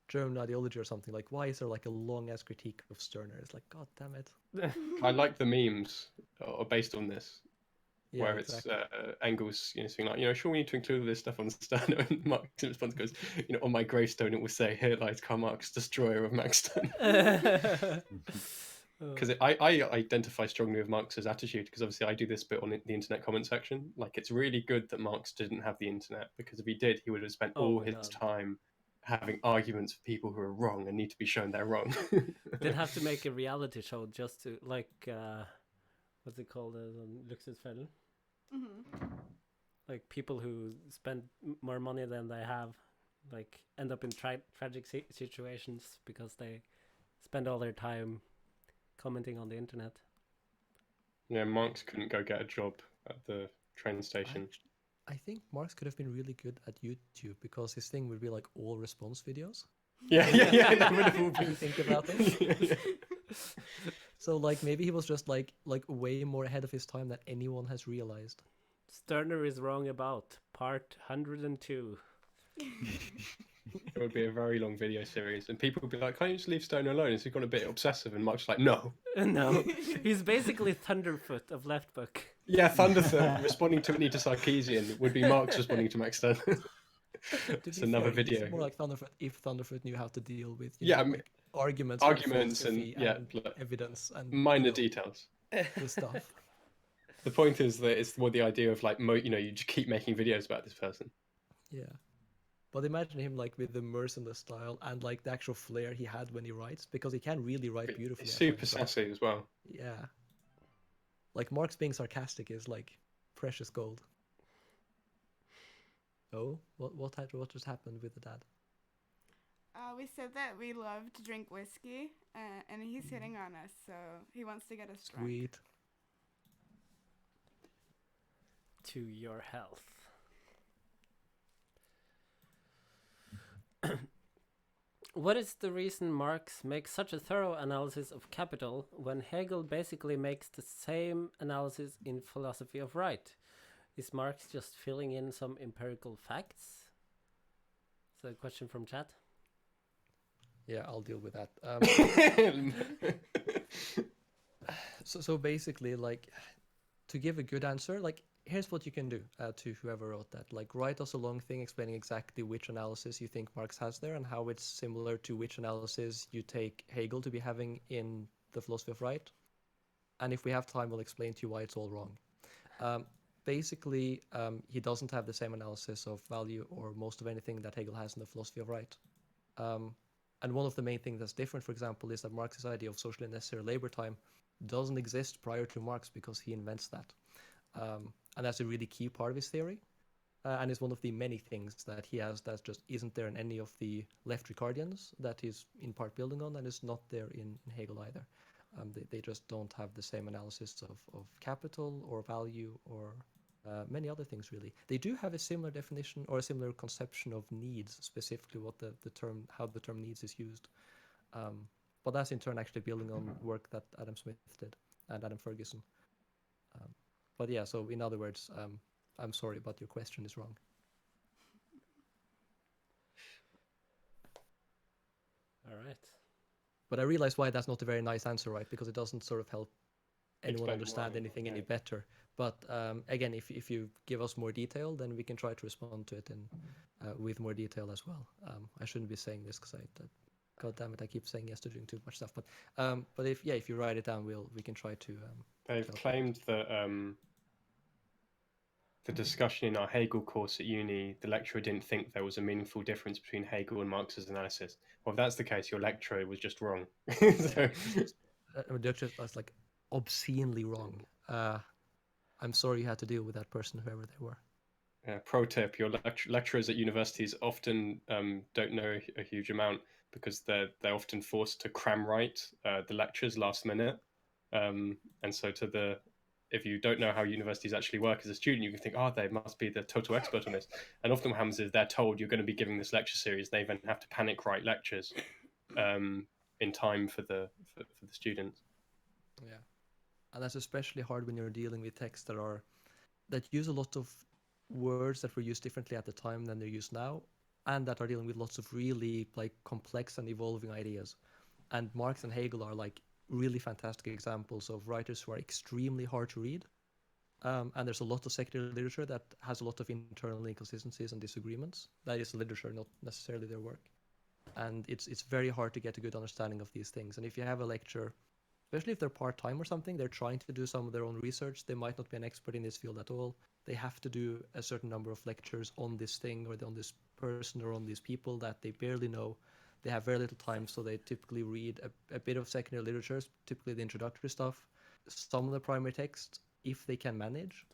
B: German ideology or something. Like, why is there like a long ass critique of Stirner? It's like, god damn it.
C: I like the memes are based on this.
B: Yeah,
C: where
B: exactly.
C: it's Engels, saying like, sure, we need to include this stuff on Stirner, and Marx in response goes, on my gravestone it will say, "Here lies Karl Marx, destroyer of Max Stirner." Because I identify strongly with Marx's attitude, because obviously I do this bit on the internet comment section. Like, it's really good that Marx didn't have the internet, because if he did, he would have spent all his time having arguments with people who are wrong and need to be shown they're wrong.
A: They'd have to make a reality show just to like what's it called on Luxemburg? Like people who spend more money than they have, like end up in tragic situations because they spend all their time commenting on the internet.
C: Yeah, Marx couldn't go get a job at the train station.
B: I think Marx could have been really good at YouTube, because his thing would be like all response videos.
C: Yeah, that would have all been.
B: Think about it. So like maybe he was just like way more ahead of his time than anyone has realized.
A: Stirner is wrong about part 102.
C: It would be a very long video series, and people would be like, "Can't you just leave Stone alone? Has he gone a bit obsessive?" And Mark's like, "No."
A: No, he's basically Thunderfoot of Left Book.
C: Yeah, Thunderfoot responding to Anita Sarkeesian would be Marx responding to Max Stern.
B: To
C: It's
B: be
C: another
B: fair,
C: video.
B: It's more like Thunderfoot if Thunderfoot knew how to deal with
C: Yeah, I mean,
B: like arguments
C: and
B: philosophy
C: yeah,
B: and
C: like,
B: evidence and
C: minor details.
B: the stuff.
C: The point is that it's more the idea of like, you just keep making videos about this person.
B: Yeah. But imagine him like with the merciless style and like the actual flair he had when he writes, because he can really write beautifully.
C: He's super sassy as well.
B: Yeah. Like Marx being sarcastic is like precious gold. Oh, what just happened with the dad?
E: We said that we love to drink whiskey, and he's hitting on us, so he wants to get us drunk.
B: Sweet.
A: To your health. What is the reason Marx makes such a thorough analysis of capital when Hegel basically makes the same analysis in Philosophy of Right? Is Marx just filling in some empirical facts? Is that a question from chat?
B: Yeah, I'll deal with that. So basically, like, to give a good answer, like, here's what you can do to whoever wrote that. Like, write us a long thing explaining exactly which analysis you think Marx has there and how it's similar to which analysis you take Hegel to be having in the Philosophy of Right. And if we have time, we'll explain to you why it's all wrong. Basically, he doesn't have the same analysis of value or most of anything that Hegel has in the Philosophy of Right. And one of the main things that's different, for example, is that Marx's idea of socially necessary labor time doesn't exist prior to Marx because he invents that. And that's a really key part of his theory. And it's one of the many things that he has that just isn't there in any of the left Ricardians that he's in part building on, and is not there in Hegel either. They just don't have the same analysis of capital or value or many other things, really. They do have a similar definition or a similar conception of needs, specifically what how the term needs is used. But that's in turn actually building on work that Adam Smith did and Adam Ferguson. But yeah, so in other words, I'm sorry, but your question is wrong.
A: All right.
B: But I realize why that's not a very nice answer, right? Because it doesn't sort of help anyone understand anything any better. But again, if you give us more detail, then we can try to respond to it with more detail as well. I shouldn't be saying this because God damn it, I keep saying yes to doing too much stuff. But if you write it down, we can try to.
C: They've claimed that the discussion in our Hegel course at uni, the lecturer didn't think there was a meaningful difference between Hegel and Marx's analysis. Well, if that's the case, your lecturer was just wrong. So,
B: that's like obscenely wrong. I'm sorry you had to deal with that person, whoever they were.
C: Pro tip: your lecturers at universities often don't know a huge amount because they're often forced to cram write the lectures last minute, and so if you don't know how universities actually work as a student, you can think, oh, they must be the total expert on this. And often what happens is they're told you're going to be giving this lecture series. They then have to panic write lectures in time for the students.
B: Yeah, and that's especially hard when you're dealing with texts that use a lot of words that were used differently at the time than they're used now, and that are dealing with lots of really like complex and evolving ideas. And Marx and Hegel are like really fantastic examples of writers who are extremely hard to read. And there's a lot of secondary literature that has a lot of internal inconsistencies and disagreements. That is literature, not necessarily their work. And it's very hard to get a good understanding of these things. And if you have a lecture, especially if they're part-time or something, they're trying to do some of their own research. They might not be an expert in this field at all. They have to do a certain number of lectures on this thing or on this person or on these people that they barely know. They have very little time, so they typically read a bit of secondary literature, typically the introductory stuff, some of the primary text, if they can manage,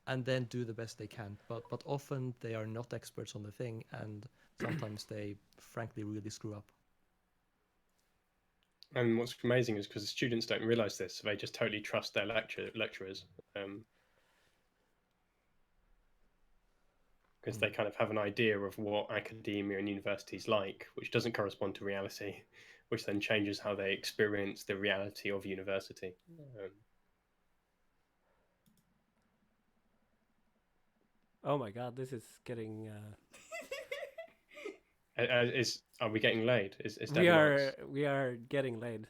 B: and then do the best they can. But often they are not experts on the thing, and sometimes they, frankly, really screw up.
C: And what's amazing is because the students don't realize this, so they just totally trust their lecturers. Because they kind of have an idea of what academia and universities like, which doesn't correspond to reality, which then changes how they experience the reality of university.
A: Oh my god, this is getting
C: Are we getting laid? Is
A: We
C: Debbie
A: are
C: Marx
A: getting laid.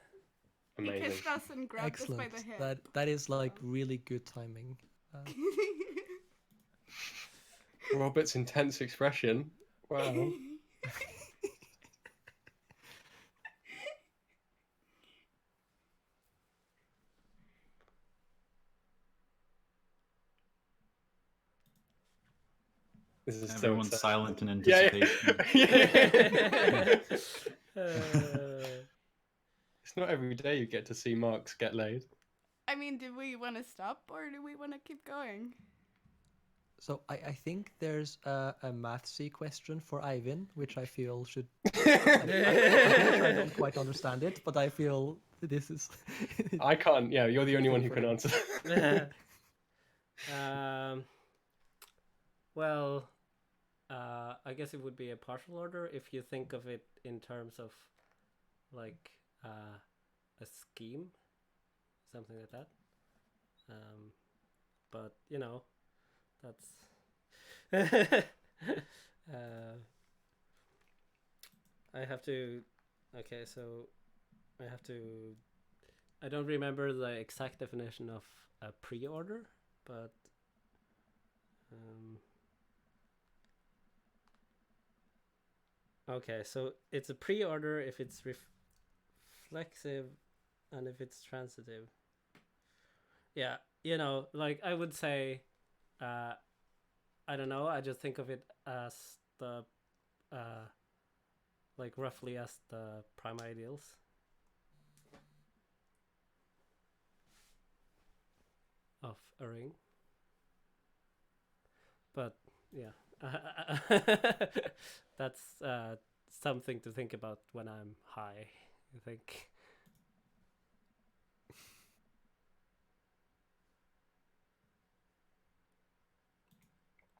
E: He
C: amazing?
E: kissed us and grabbed us by
B: Excellent.
E: the head.
B: That is like really good timing.
C: Robert's intense expression. Wow. This is
D: Everyone's
C: so
D: silent in
C: Yeah,
D: anticipation.
C: yeah.
A: Uh,
C: It's not every day you get to see Marx get laid.
E: I mean, do we want to stop or do we want to keep going?
B: So I think there's a mathsy question for Eivind, which I feel should. I don't quite understand it, but I feel this is.
C: I can't. Yeah, you're the only one who can answer.
A: well, I guess it would be a partial order if you think of it in terms of like a scheme, something like that. But you know, that's. I have to. Okay, so I have to. I don't remember the exact definition of a pre-order, but okay, so it's a pre-order if it's reflexive and if it's transitive. Yeah, you know, like I would say, I don't know, I just think of it as the, like roughly as the prime ideals. Of a ring. But yeah, that's something to think about when I'm high, I think.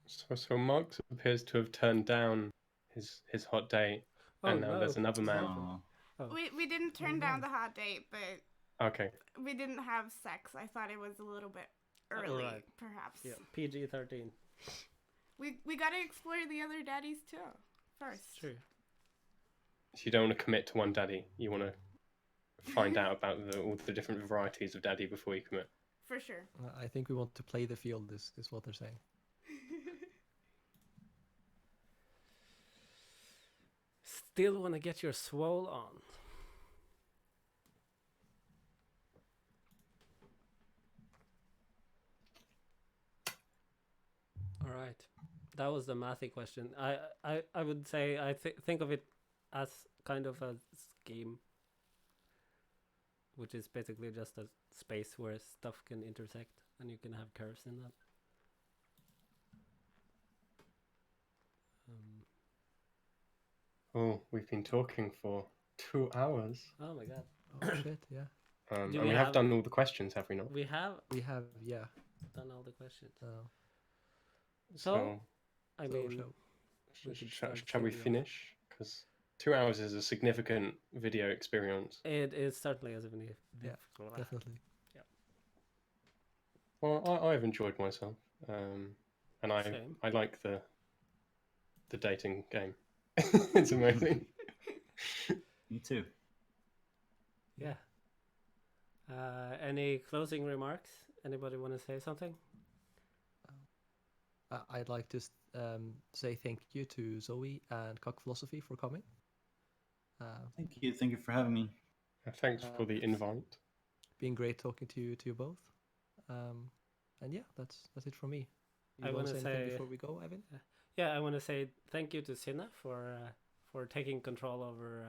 C: So Marx appears to have turned down his hot date, and now there's another man.
D: Oh.
E: We didn't turn down the hot date, but
C: Okay.
E: we didn't have sex. I thought it was a little bit early,
A: Alright.
E: perhaps.
A: Yeah, PG-13.
E: We gotta explore the other daddies too, first.
A: True.
C: So you don't want to commit to one daddy. You want to find out about all the different varieties of daddy before you commit.
E: For sure.
B: I think we want to play the field. Is what they're saying.
A: Still want to get your swole on. All right, that was the mathy question. I would say I think of it as kind of a scheme, which is basically just a space where stuff can intersect and you can have curves in that.
C: Oh, we've been talking for 2 hours.
A: Oh my god.
B: Oh shit! Yeah.
C: And
A: Do
C: we
A: we
C: have
A: have-
C: done all the questions, have we not?
A: We have
B: We have yeah.
A: done all the questions.
C: So,
A: I
B: So
A: mean,
B: shall-
A: we could start
C: shall we
A: thinking of-
C: finish? Because 2 hours is a significant video experience.
A: It is certainly as if
B: Yeah, definitely.
C: Well, I've enjoyed myself, and
A: Same.
C: I like the dating game. It's amazing.
D: Me too.
A: Yeah. Any closing remarks? Anybody want to say something?
B: I'd like to say thank you to Zoe and Cuck Philosophy for coming.
D: Thank you for having me.
C: Thanks for the invite.
B: Been great talking to you both. And yeah, that's it from me.
A: I
B: You want
A: wanna
B: to say anything
A: say-
B: before we go, Evan?
A: Yeah, I want to say thank you to Sinna for taking control over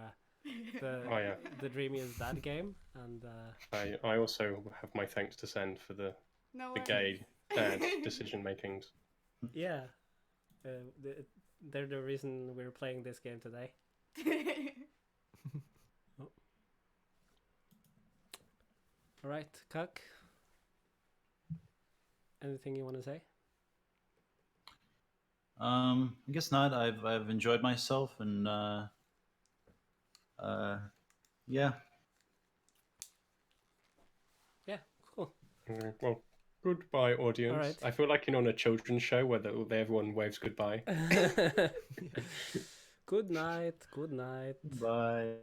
A: the
C: Oh yeah.
A: the Dreamiest Dad game, and
C: I also have my thanks to send for the
E: No
C: the
E: worries.
C: gay dad decision makings.
A: yeah, they're the reason we're playing this game today. All right, Cuck. Anything you want to say?
D: I guess not. I've enjoyed myself, and yeah.
A: Yeah, cool.
C: Well, goodbye, audience.
A: All right.
C: I feel like you're on a children's show where everyone waves goodbye.
A: Good night. Good night.
D: Bye.